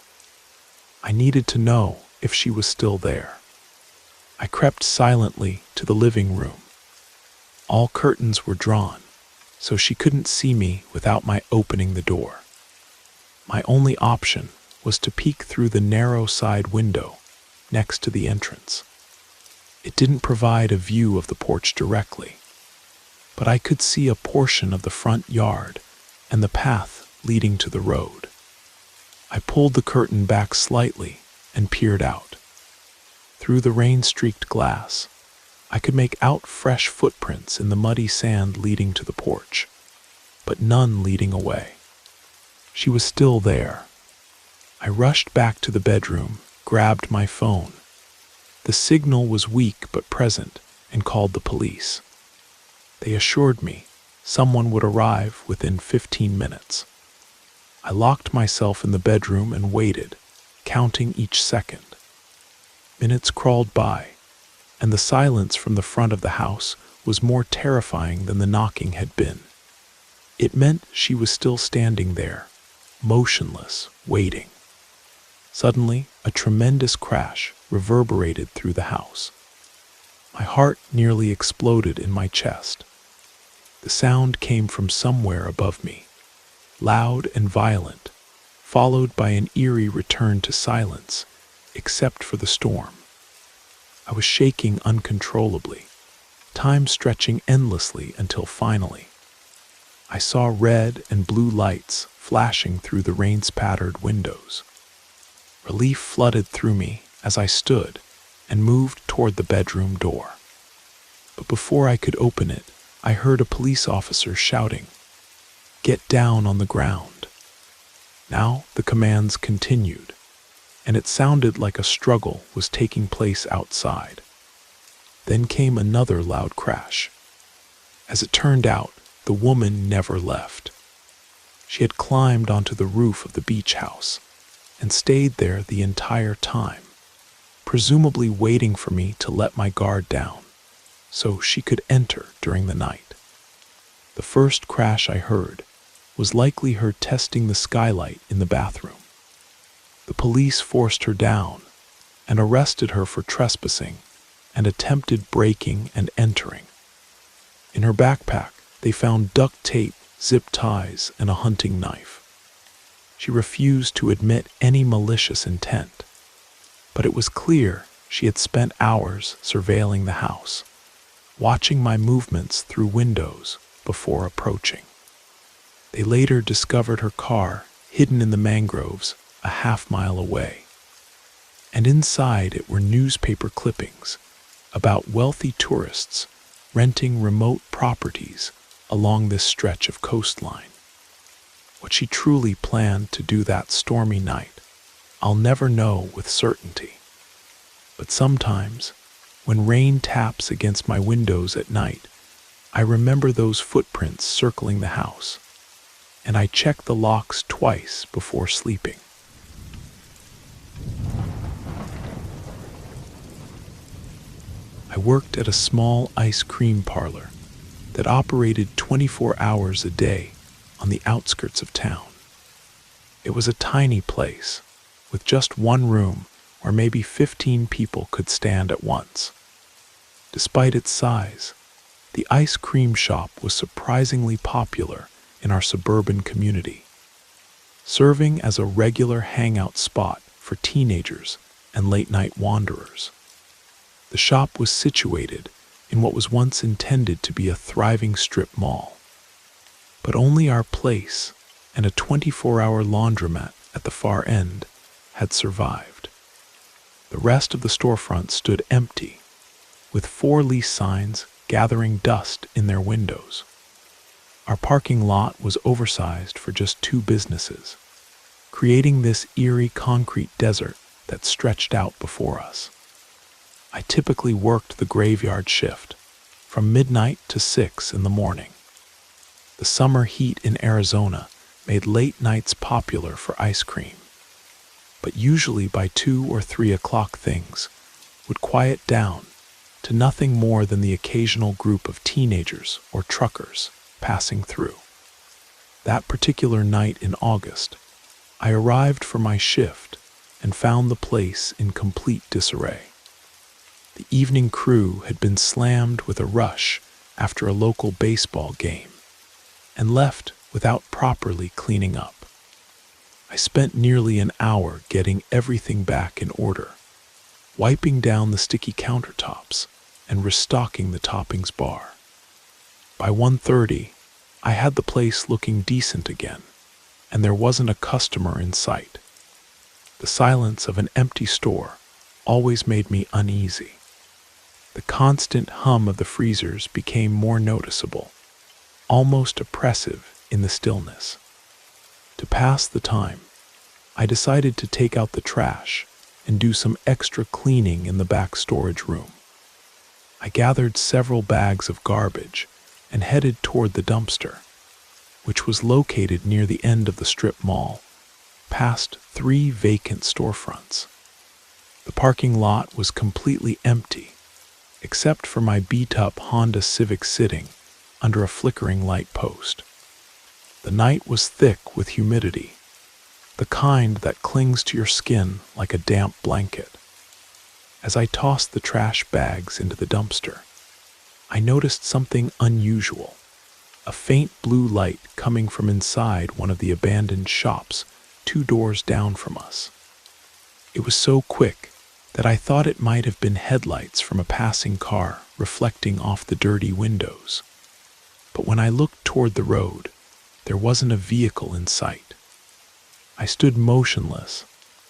I needed to know if she was still there. I crept silently to the living room. All curtains were drawn, so she couldn't see me without my opening the door. My only option was to peek through the narrow side window next to the entrance. It didn't provide a view of the porch directly, but I could see a portion of the front yard and the path leading to the road. I pulled the curtain back slightly and peered out. Through the rain-streaked glass, I could make out fresh footprints in the muddy sand leading to the porch, but none leading away. She was still there. I rushed back to the bedroom, grabbed my phone. The signal was weak but present, and called the police. They assured me someone would arrive within 15 minutes. I locked myself in the bedroom and waited, counting each second. Minutes crawled by, and the silence from the front of the house was more terrifying than the knocking had been. It meant she was still standing there, motionless, waiting. Suddenly, a tremendous crash reverberated through the house. My heart nearly exploded in my chest. The sound came from somewhere above me, loud and violent, followed by an eerie return to silence, except for the storm. I was shaking uncontrollably, time stretching endlessly until finally, I saw red and blue lights flashing through the rain-spattered windows. Relief flooded through me as I stood and moved toward the bedroom door. But before I could open it, I heard a police officer shouting, "Get down on the ground." Now the commands continued, and it sounded like a struggle was taking place outside. Then came another loud crash. As it turned out, the woman never left. She had climbed onto the roof of the beach house and stayed there the entire time, presumably waiting for me to let my guard down so she could enter during the night. The first crash I heard was likely her testing the skylight in the bathroom. The police forced her down and arrested her for trespassing and attempted breaking and entering. In her backpack, they found duct tape, zip ties, and a hunting knife. She refused to admit any malicious intent, but it was clear she had spent hours surveilling the house, watching my movements through windows before approaching. They later discovered her car hidden in the mangroves a half-mile away, and inside it were newspaper clippings about wealthy tourists renting remote properties along this stretch of coastline. What she truly planned to do that stormy night, I'll never know with certainty. But sometimes, when rain taps against my windows at night, I remember those footprints circling the house, and I check the locks twice before sleeping. I worked at a small ice cream parlor that operated 24 hours a day on the outskirts of town. It was a tiny place, with just one room where maybe 15 people could stand at once. Despite its size, the ice cream shop was surprisingly popular in our suburban community, serving as a regular hangout spot for teenagers and late-night wanderers. The shop was situated in what was once intended to be a thriving strip mall, but only our place and a 24-hour laundromat at the far end had survived. The rest of the storefront stood empty, with 4 lease signs gathering dust in their windows. Our parking lot was oversized for just 2 businesses, creating this eerie concrete desert that stretched out before us. I typically worked the graveyard shift, from midnight to 6 in the morning. The summer heat in Arizona made late nights popular for ice cream, but usually by 2 or 3 o'clock things would quiet down to nothing more than the occasional group of teenagers or truckers passing through. That particular night in August, I arrived for my shift and found the place in complete disarray. The evening crew had been slammed with a rush after a local baseball game and left without properly cleaning up. I spent nearly an hour getting everything back in order, wiping down the sticky countertops and restocking the toppings bar. By 1:30, I had the place looking decent again, and there wasn't a customer in sight. The silence of an empty store always made me uneasy. The constant hum of the freezers became more noticeable, almost oppressive in the stillness. To pass the time, I decided to take out the trash and do some extra cleaning in the back storage room. I gathered several bags of garbage and headed toward the dumpster, which was located near the end of the strip mall, past 3 vacant storefronts. The parking lot was completely empty, except for my beat-up Honda Civic sitting under a flickering light post. The night was thick with humidity, the kind that clings to your skin like a damp blanket. As I tossed the trash bags into the dumpster, I noticed something unusual, a faint blue light coming from inside one of the abandoned shops 2 doors down from us. It was so quick that I thought it might have been headlights from a passing car reflecting off the dirty windows. But when I looked toward the road, there wasn't a vehicle in sight. I stood motionless,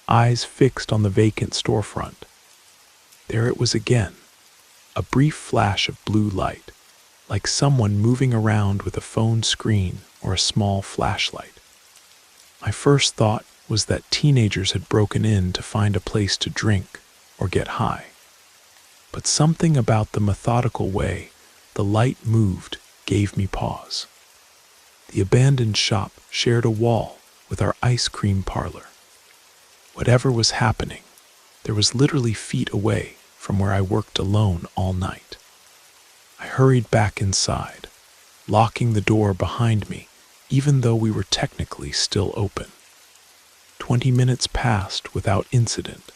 eyes fixed on the vacant storefront. There it was again, a brief flash of blue light, like someone moving around with a phone screen or a small flashlight. My first thought was that teenagers had broken in to find a place to drink or get high. But something about the methodical way the light moved gave me pause. The abandoned shop shared a wall with our ice cream parlor. Whatever was happening, there was literally feet away from where I worked alone all night. I hurried back inside, locking the door behind me, even though we were technically still open. 20 minutes passed without incident,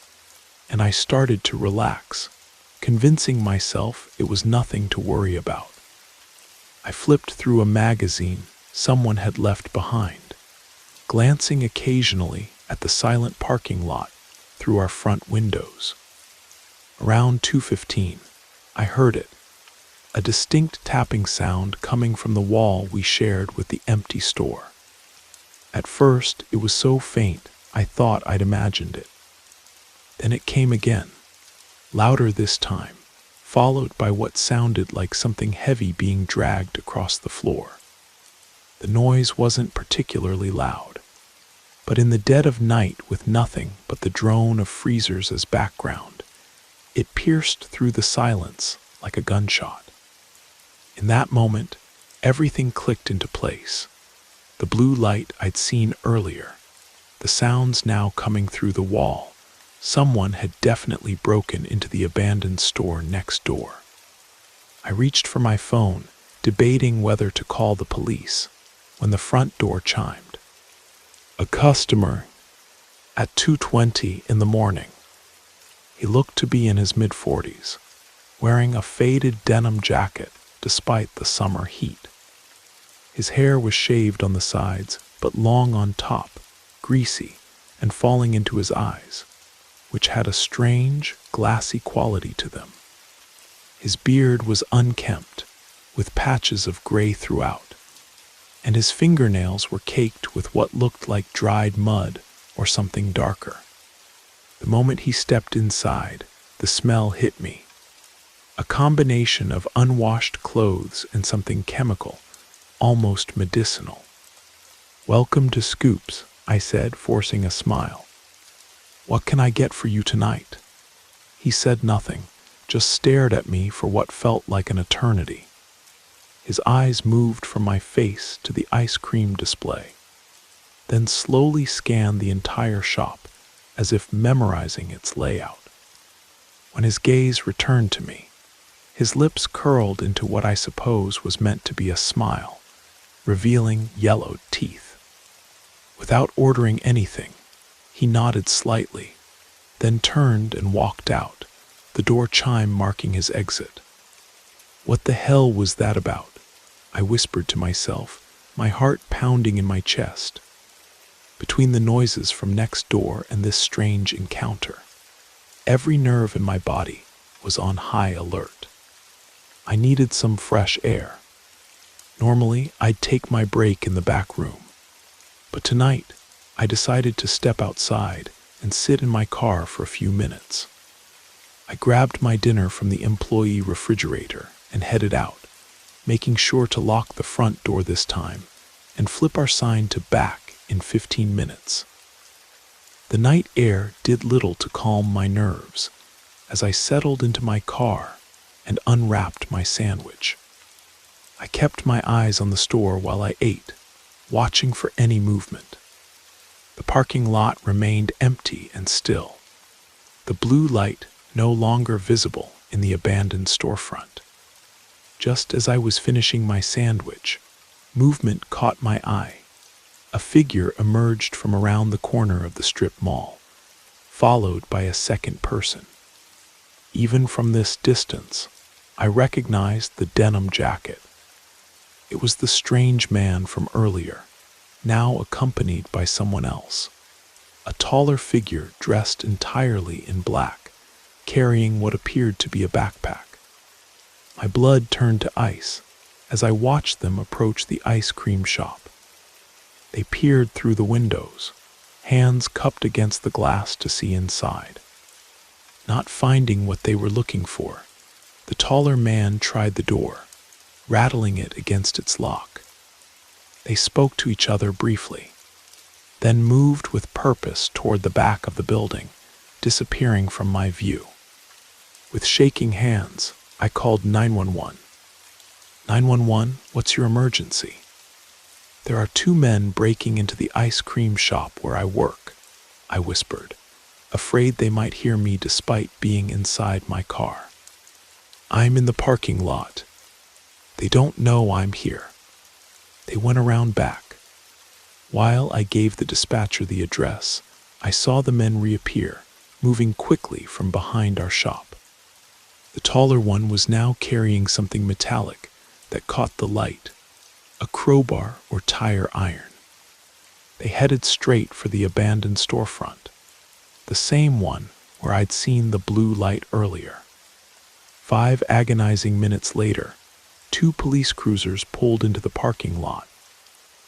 and I started to relax, convincing myself it was nothing to worry about. I flipped through a magazine someone had left behind, glancing occasionally at the silent parking lot through our front windows. Around 2:15, I heard it, a distinct tapping sound coming from the wall we shared with the empty store. At first, it was so faint I thought I'd imagined it. Then it came again, louder this time, followed by what sounded like something heavy being dragged across the floor. The noise wasn't particularly loud, but in the dead of night with nothing but the drone of freezers as background, it pierced through the silence like a gunshot. In that moment, everything clicked into place. The blue light I'd seen earlier, the sounds now coming through the wall. Someone had definitely broken into the abandoned store next door. I reached for my phone, debating whether to call the police, when the front door chimed. A customer, at 2:20 in the morning. He looked to be in his mid-40s, wearing a faded denim jacket despite the summer heat. His hair was shaved on the sides, but long on top, greasy, and falling into his eyes, which had a strange, glassy quality to them. His beard was unkempt, with patches of gray throughout, and his fingernails were caked with what looked like dried mud or something darker. The moment he stepped inside, the smell hit me. A combination of unwashed clothes and something chemical, almost medicinal. "Welcome to Scoops," I said, forcing a smile. "What can I get for you tonight?" He said nothing, just stared at me for what felt like an eternity. His eyes moved from my face to the ice cream display, then slowly scanned the entire shop as if memorizing its layout. When his gaze returned to me, his lips curled into what I suppose was meant to be a smile, revealing yellowed teeth. Without ordering anything, he nodded slightly, then turned and walked out, the door chime marking his exit. What the hell was that about? I whispered to myself, my heart pounding in my chest. Between the noises from next door and this strange encounter, every nerve in my body was on high alert. I needed some fresh air. Normally, I'd take my break in the back room, but tonight, I decided to step outside and sit in my car for a few minutes. I grabbed my dinner from the employee refrigerator and headed out, making sure to lock the front door this time and flip our sign to back in 15 minutes. The night air did little to calm my nerves as I settled into my car and unwrapped my sandwich. I kept my eyes on the store while I ate, watching for any movement. The parking lot remained empty and still, the blue light no longer visible in the abandoned storefront. Just as I was finishing my sandwich, movement caught my eye. A figure emerged from around the corner of the strip mall, followed by a second person. Even from this distance, I recognized the denim jacket. It was the strange man from earlier, now accompanied by someone else. A taller figure dressed entirely in black, carrying what appeared to be a backpack. My blood turned to ice as I watched them approach the ice cream shop. They peered through the windows, hands cupped against the glass to see inside. Not finding what they were looking for, the taller man tried the door, rattling it against its lock. They spoke to each other briefly, then moved with purpose toward the back of the building, disappearing from my view. With shaking hands, I called 911. 911, what's your emergency? There are two men breaking into the ice cream shop where I work, I whispered, afraid they might hear me despite being inside my car. I'm in the parking lot. They don't know I'm here. They went around back. While I gave the dispatcher the address, I saw the men reappear, moving quickly from behind our shop. The taller one was now carrying something metallic that caught the light, a crowbar or tire iron. They headed straight for the abandoned storefront, the same one where I'd seen the blue light earlier. 5 agonizing minutes later, 2 police cruisers pulled into the parking lot,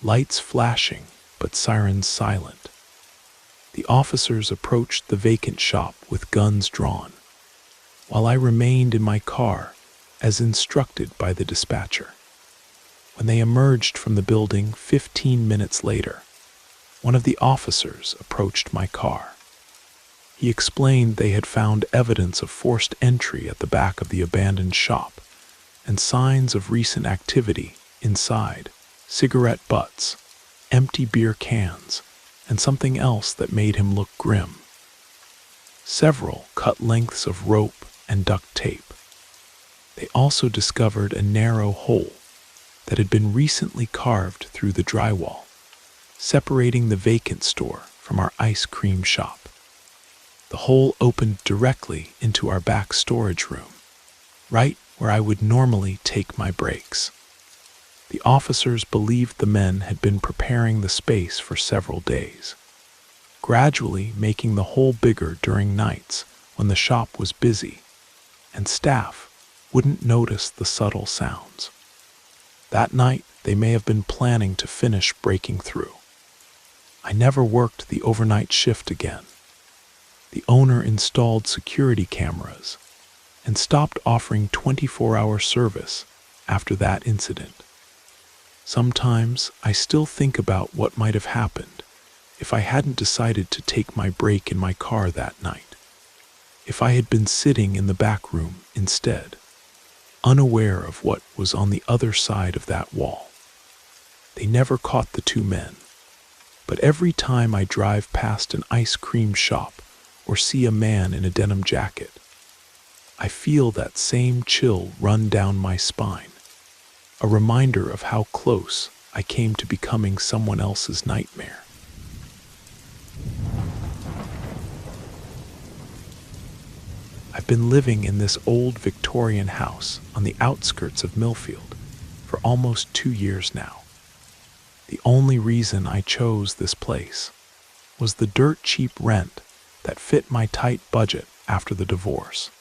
lights flashing but sirens silent. The officers approached the vacant shop with guns drawn, while I remained in my car as instructed by the dispatcher. When they emerged from the building 15 minutes later, one of the officers approached my car. He explained they had found evidence of forced entry at the back of the abandoned shop and signs of recent activity inside: cigarette butts, empty beer cans, and something else that made him look grim. Several cut lengths of rope and duct tape. They also discovered a narrow hole that had been recently carved through the drywall, separating the vacant store from our ice cream shop. The hole opened directly into our back storage room, right where I would normally take my breaks. The officers believed the men had been preparing the space for several days, gradually making the hole bigger during nights when the shop was busy and staff wouldn't notice the subtle sounds. That night, they may have been planning to finish breaking through. I never worked the overnight shift again. The owner installed security cameras and stopped offering 24-hour service after that incident. Sometimes I still think about what might have happened if I hadn't decided to take my break in my car that night. If I had been sitting in the back room instead, unaware of what was on the other side of that wall. They never caught the 2 men, but every time I drive past an ice cream shop or see a man in a denim jacket, I feel that same chill run down my spine, a reminder of how close I came to becoming someone else's nightmare. I've been living in this old Victorian house on the outskirts of Millfield for almost 2 years now. The only reason I chose this place was the dirt cheap rent that fit my tight budget after the divorce.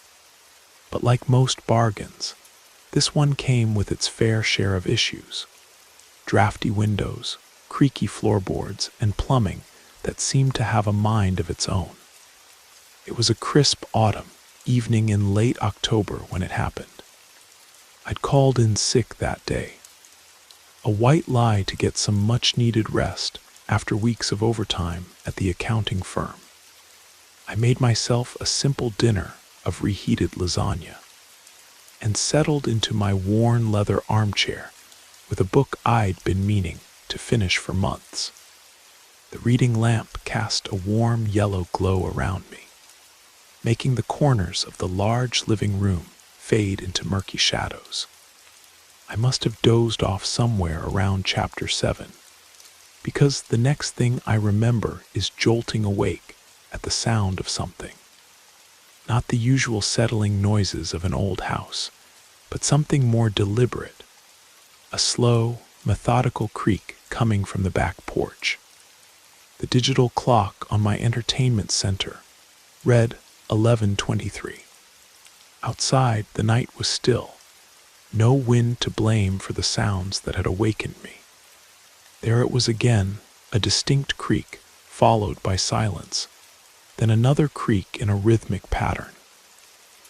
But like most bargains, this one came with its fair share of issues: drafty windows, creaky floorboards, and plumbing that seemed to have a mind of its own. It was a crisp autumn evening in late October when it happened. I'd called in sick that day, a white lie to get some much-needed rest after weeks of overtime at the accounting firm. I made myself a simple dinner of reheated lasagna and settled into my worn leather armchair with a book I'd been meaning to finish for months. The reading lamp cast a warm yellow glow around me. making the corners of the large living room fade into murky shadows. I must have dozed off somewhere around chapter 7, because the next thing I remember is jolting awake at the sound of something. Not the usual settling noises of an old house, but something more deliberate, a slow, methodical creak coming from the back porch. The digital clock on my entertainment center read 11:23. Outside, the night was still, no wind to blame for the sounds that had awakened me. There it was again, a distinct creak, followed by silence, then another creak in a rhythmic pattern.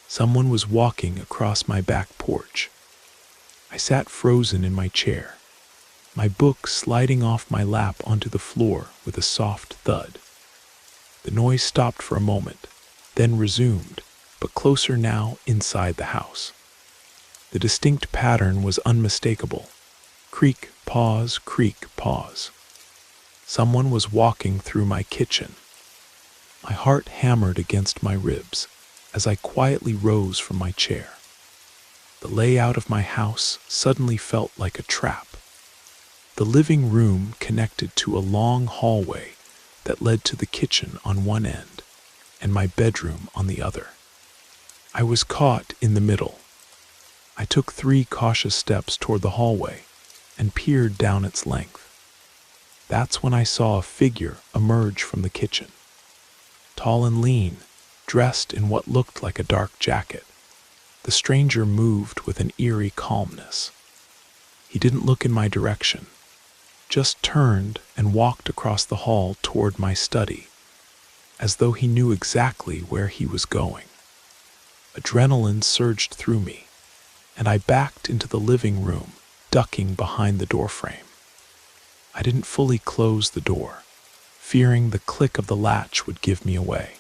Someone was walking across my back porch. I sat frozen in my chair, my book sliding off my lap onto the floor with a soft thud. The noise stopped for a moment, then resumed, but closer now inside the house. The distinct pattern was unmistakable. Creak, pause, creak, pause. Someone was walking through my kitchen. My heart hammered against my ribs as I quietly rose from my chair. The layout of my house suddenly felt like a trap. The living room connected to a long hallway that led to the kitchen on one end and my bedroom on the other. I was caught in the middle. I took 3 cautious steps toward the hallway and peered down its length. That's when I saw a figure emerge from the kitchen. Tall and lean, dressed in what looked like a dark jacket, the stranger moved with an eerie calmness. He didn't look in my direction, just turned and walked across the hall toward my study, as though he knew exactly where he was going. Adrenaline surged through me, and I backed into the living room, ducking behind the doorframe. I didn't fully close the door, fearing the click of the latch would give me away.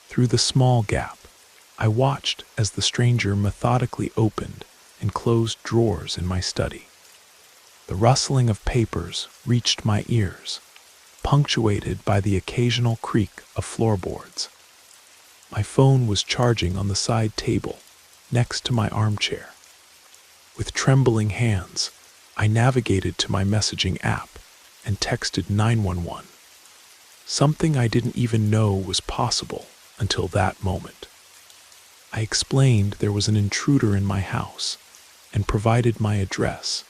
Through the small gap, I watched as the stranger methodically opened and closed drawers in my study. The rustling of papers reached my ears, punctuated by the occasional creak of floorboards. My phone was charging on the side table, next to my armchair. With trembling hands, I navigated to my messaging app and texted 911. Something I didn't even know was possible until that moment. I explained there was an intruder in my house and provided my address,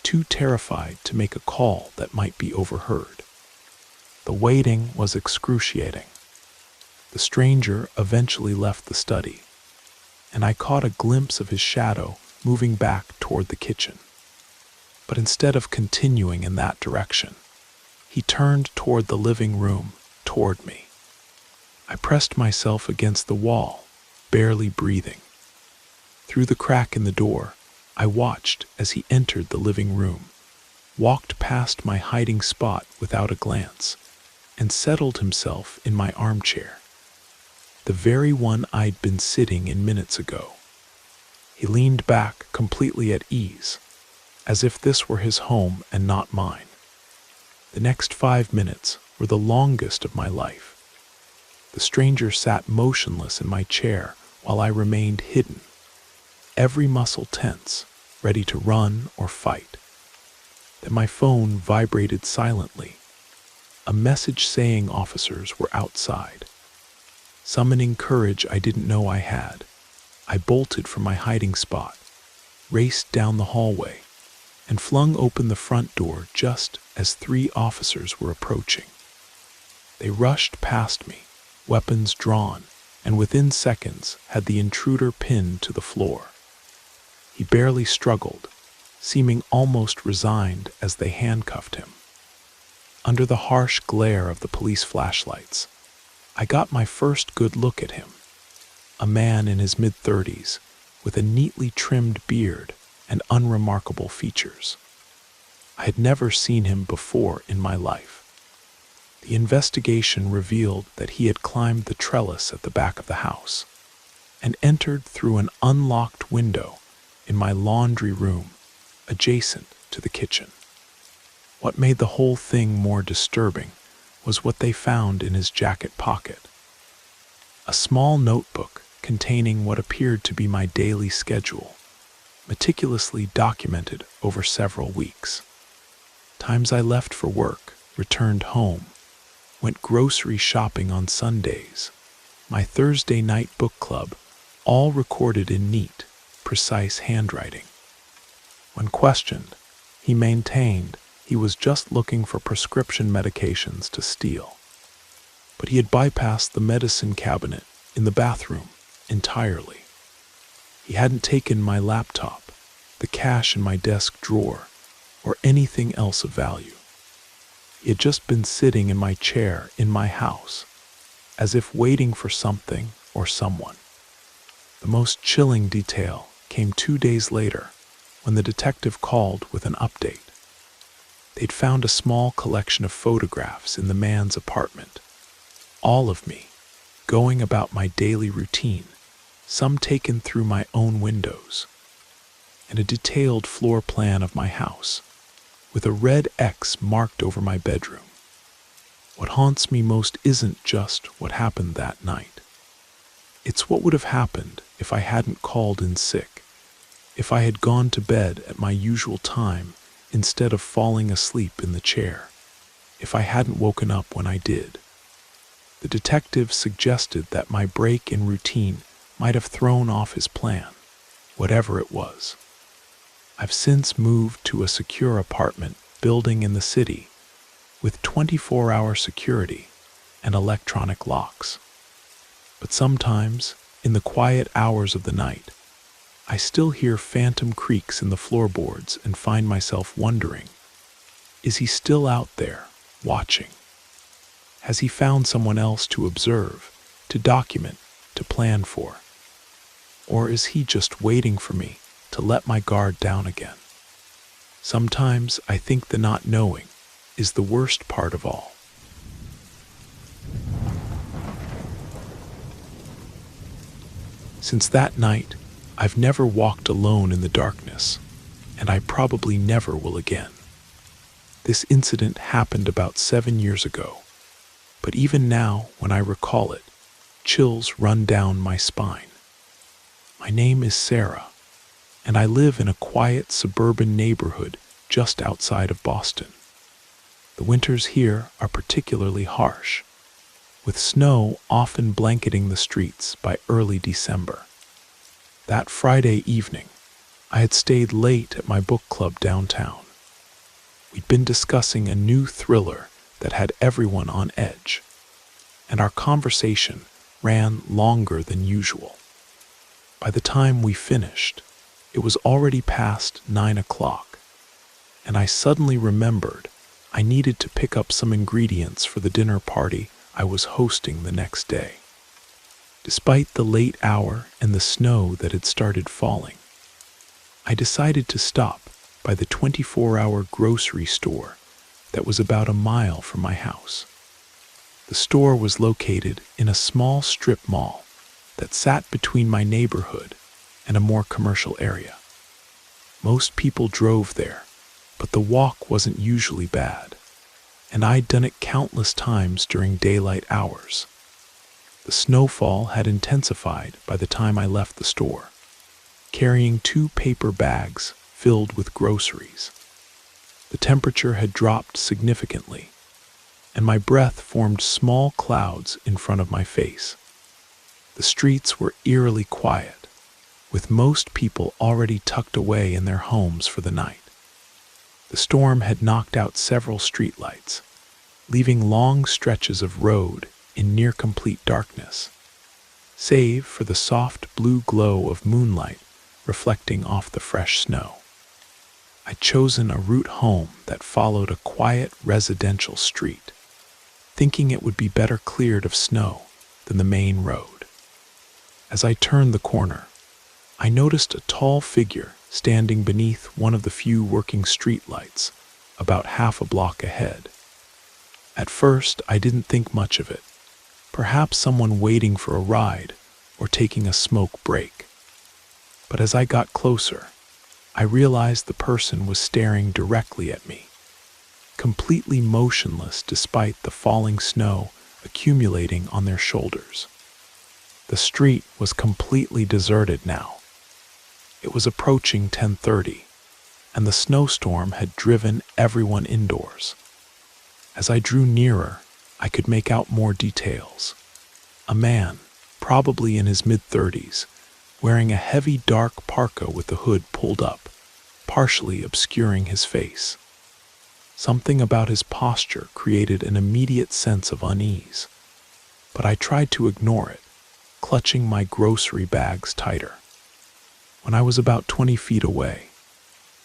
too terrified to make a call that might be overheard. The waiting was excruciating. The stranger eventually left the study, and I caught a glimpse of his shadow moving back toward the kitchen. But instead of continuing in that direction, he turned toward the living room, toward me. I pressed myself against the wall, barely breathing. Through the crack in the door, I watched as he entered the living room, walked past my hiding spot without a glance, and settled himself in my armchair, the very one I'd been sitting in minutes ago. He leaned back completely at ease, as if this were his home and not mine. The next 5 minutes were the longest of my life. The stranger sat motionless in my chair while I remained hidden, every muscle tense, ready to run or fight. Then my phone vibrated silently, a message saying officers were outside. Summoning courage I didn't know I had, I bolted from my hiding spot, raced down the hallway, and flung open the front door just as 3 officers were approaching. They rushed past me, weapons drawn, and within seconds had the intruder pinned to the floor. He barely struggled, seeming almost resigned as they handcuffed him. Under the harsh glare of the police flashlights, I got my first good look at him, a man in his mid-30s with a neatly trimmed beard and unremarkable features. I had never seen him before in my life. The investigation revealed that he had climbed the trellis at the back of the house and entered through an unlocked window in my laundry room adjacent to the kitchen. What made the whole thing more disturbing was what they found in his jacket pocket. a small notebook containing what appeared to be my daily schedule, meticulously documented over several weeks. Times I left for work, returned home, went grocery shopping on Sundays, my Thursday night book club, all recorded in neat, precise handwriting. When questioned, he maintained he was just looking for prescription medications to steal. But he had bypassed the medicine cabinet in the bathroom entirely. He hadn't taken my laptop, the cash in my desk drawer, or anything else of value. He had just been sitting in my chair in my house, as if waiting for something or someone. The most chilling detail came 2 days later when the detective called with an update. They'd found a small collection of photographs in the man's apartment, all of me, going about my daily routine, some taken through my own windows, and a detailed floor plan of my house, with a red X marked over my bedroom. What haunts me most isn't just what happened that night. It's what would have happened if I hadn't called in sick, if I had gone to bed at my usual time instead of falling asleep in the chair, if I hadn't woken up when I did. The detective suggested that my break in routine might have thrown off his plan, whatever it was. I've since moved to a secure apartment building in the city with 24-hour security and electronic locks. But sometimes, in the quiet hours of the night, I still hear phantom creaks in the floorboards and find myself wondering, is he still out there, watching? Has he found someone else to observe, to document, to plan for? Or is he just waiting for me to let my guard down again? Sometimes I think the not knowing is the worst part of all. Since that night, I've never walked alone in the darkness, and I probably never will again. This incident happened about 7 years ago, but even now, when I recall it, chills run down my spine. My name is Sarah, and I live in a quiet suburban neighborhood just outside of Boston. The winters here are particularly harsh, with snow often blanketing the streets by early December. That Friday evening, I had stayed late at my book club downtown. We'd been discussing a new thriller that had everyone on edge, and our conversation ran longer than usual. By the time we finished, it was already past 9 o'clock, and I suddenly remembered I needed to pick up some ingredients for the dinner party I was hosting the next day. Despite the late hour and the snow that had started falling, I decided to stop by the 24-hour grocery store that was about a mile from my house. The store was located in a small strip mall that sat between my neighborhood and a more commercial area. Most people drove there, but the walk wasn't usually bad, and I'd done it countless times during daylight hours. The snowfall had intensified by the time I left the store, carrying 2 paper bags filled with groceries. The temperature had dropped significantly, and my breath formed small clouds in front of my face. The streets were eerily quiet, with most people already tucked away in their homes for the night. The storm had knocked out several streetlights, leaving long stretches of road in near-complete darkness, save for the soft blue glow of moonlight reflecting off the fresh snow. I'd chosen a route home that followed a quiet residential street, thinking it would be better cleared of snow than the main road. As I turned the corner, I noticed a tall figure standing beneath one of the few working streetlights about half a block ahead. At first, I didn't think much of it. Perhaps someone waiting for a ride or taking a smoke break. But as I got closer, I realized the person was staring directly at me, completely motionless despite the falling snow accumulating on their shoulders. The street was completely deserted now. It was approaching 10:30, and the snowstorm had driven everyone indoors. As I drew nearer, I could make out more details. A man, probably in his mid-30s, wearing a heavy dark parka with the hood pulled up, partially obscuring his face. Something about his posture created an immediate sense of unease, but I tried to ignore it, clutching my grocery bags tighter. When I was about 20 feet away,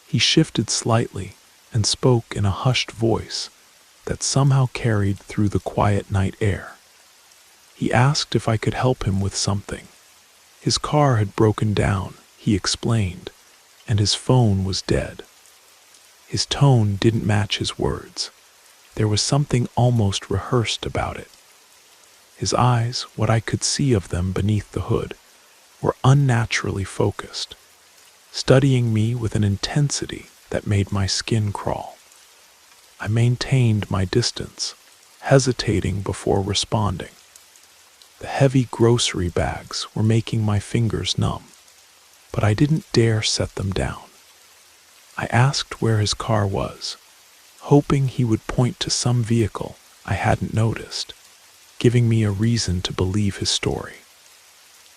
he shifted slightly and spoke in a hushed voice that somehow carried through the quiet night air. He asked if I could help him with something. His car had broken down, he explained, and his phone was dead. His tone didn't match his words. There was something almost rehearsed about it. His eyes, what I could see of them beneath the hood, were unnaturally focused, studying me with an intensity that made my skin crawl. I maintained my distance, hesitating before responding. The heavy grocery bags were making my fingers numb, but I didn't dare set them down. I asked where his car was, hoping he would point to some vehicle I hadn't noticed, giving me a reason to believe his story.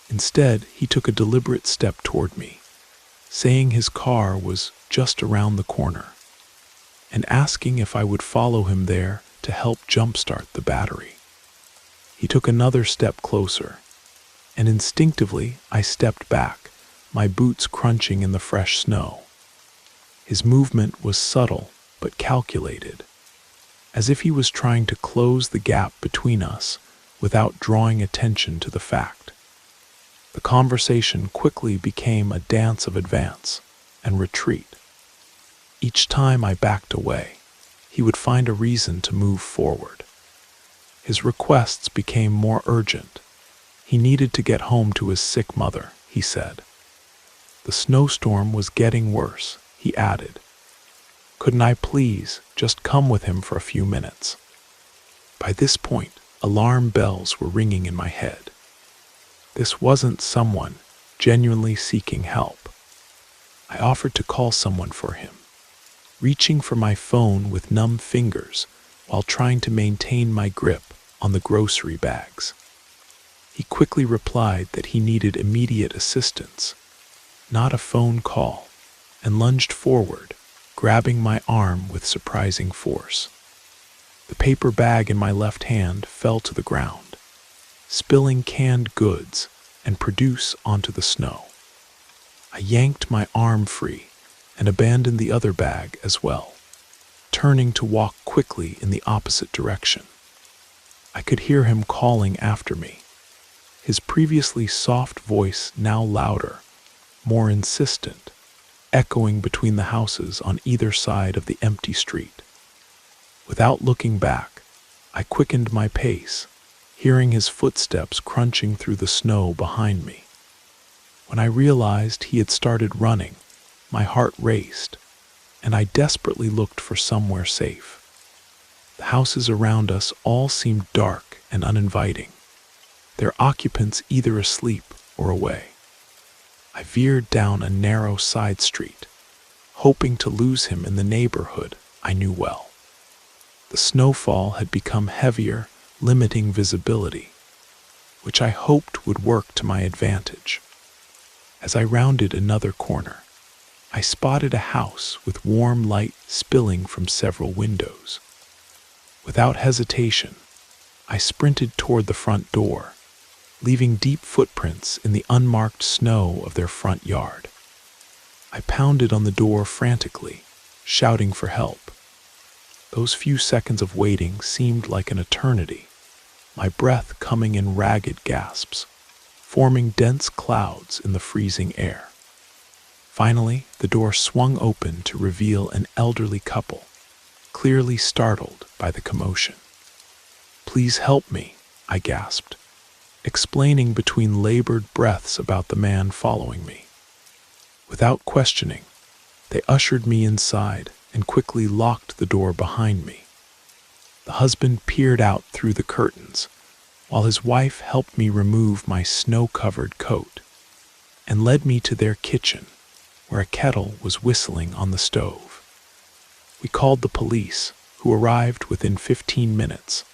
Instead, he took a deliberate step toward me, saying his car was just around the corner, and asking if I would follow him there to help jumpstart the battery. He took another step closer, and instinctively I stepped back, my boots crunching in the fresh snow. His movement was subtle but calculated, as if he was trying to close the gap between us without drawing attention to the fact. The conversation quickly became a dance of advance and retreat. Each time I backed away, he would find a reason to move forward. His requests became more urgent. He needed to get home to his sick mother, he said. The snowstorm was getting worse, he added. Couldn't I please just come with him for a few minutes? By this point, alarm bells were ringing in my head. This wasn't someone genuinely seeking help. I offered to call someone for him, reaching for my phone with numb fingers while trying to maintain my grip on the grocery bags. He quickly replied that he needed immediate assistance, not a phone call, and lunged forward, grabbing my arm with surprising force. The paper bag in my left hand fell to the ground, spilling canned goods and produce onto the snow. I yanked my arm free and abandoned the other bag as well, turning to walk quickly in the opposite direction. I could hear him calling after me, his previously soft voice now louder, more insistent, echoing between the houses on either side of the empty street. Without looking back, I quickened my pace, hearing his footsteps crunching through the snow behind me. When I realized he had started running, my heart raced, and I desperately looked for somewhere safe. The houses around us all seemed dark and uninviting, their occupants either asleep or away. I veered down a narrow side street, hoping to lose him in the neighborhood I knew well. The snowfall had become heavier, limiting visibility, which I hoped would work to my advantage. As I rounded another corner, I spotted a house with warm light spilling from several windows. Without hesitation, I sprinted toward the front door, leaving deep footprints in the unmarked snow of their front yard. I pounded on the door frantically, shouting for help. Those few seconds of waiting seemed like an eternity, my breath coming in ragged gasps, forming dense clouds in the freezing air. Finally, the door swung open to reveal an elderly couple, clearly startled by the commotion. "Please help me," I gasped, explaining between labored breaths about the man following me. Without questioning, they ushered me inside and quickly locked the door behind me. The husband peered out through the curtains, while his wife helped me remove my snow-covered coat and led me to their kitchen, where a kettle was whistling on the stove. We called the police, who arrived within 15 minutes,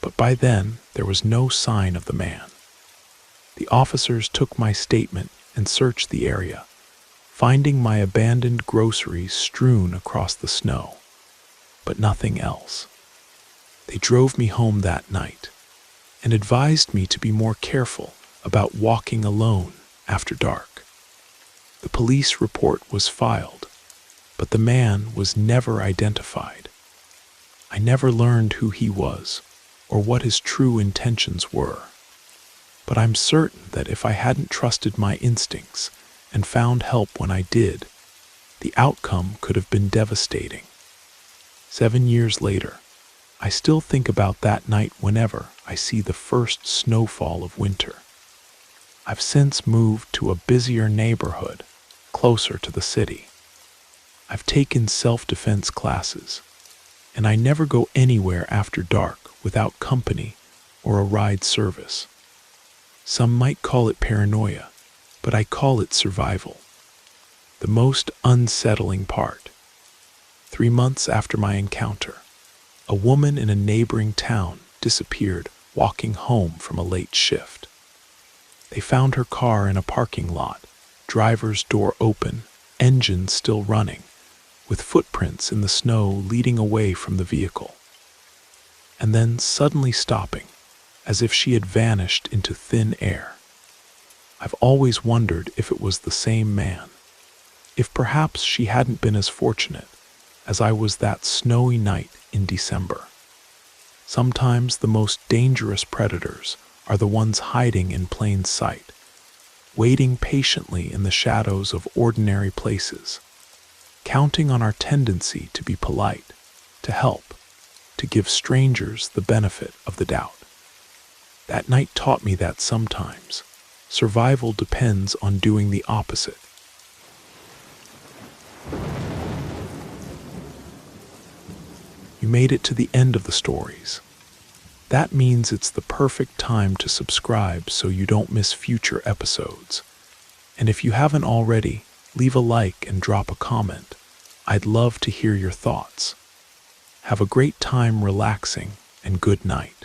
but by then there was no sign of the man. The officers took my statement and searched the area, finding my abandoned groceries strewn across the snow, but nothing else. They drove me home that night and advised me to be more careful about walking alone after dark. The police report was filed, but the man was never identified. I never learned who he was or what his true intentions were, but I'm certain that if I hadn't trusted my instincts and found help when I did, the outcome could have been devastating. 7 years later, I still think about that night whenever I see the first snowfall of winter. I've since moved to a busier neighborhood, closer to the city. I've taken self-defense classes, and I never go anywhere after dark without company or a ride service. Some might call it paranoia, but I call it survival. The most unsettling part: 3 months after my encounter, a woman in a neighboring town disappeared walking home from a late shift. They found her car in a parking lot, driver's door open, engine still running, with footprints in the snow leading away from the vehicle, and then suddenly stopping, as if she had vanished into thin air. I've always wondered if it was the same man, if perhaps she hadn't been as fortunate as I was that snowy night in December. Sometimes the most dangerous predators are the ones hiding in plain sight, waiting patiently in the shadows of ordinary places, counting on our tendency to be polite, to help, to give strangers the benefit of the doubt. That night taught me that sometimes survival depends on doing the opposite. You made it to the end of the stories. That means it's the perfect time to subscribe so you don't miss future episodes. And if you haven't already, leave a like and drop a comment. I'd love to hear your thoughts. Have a great time relaxing, and good night.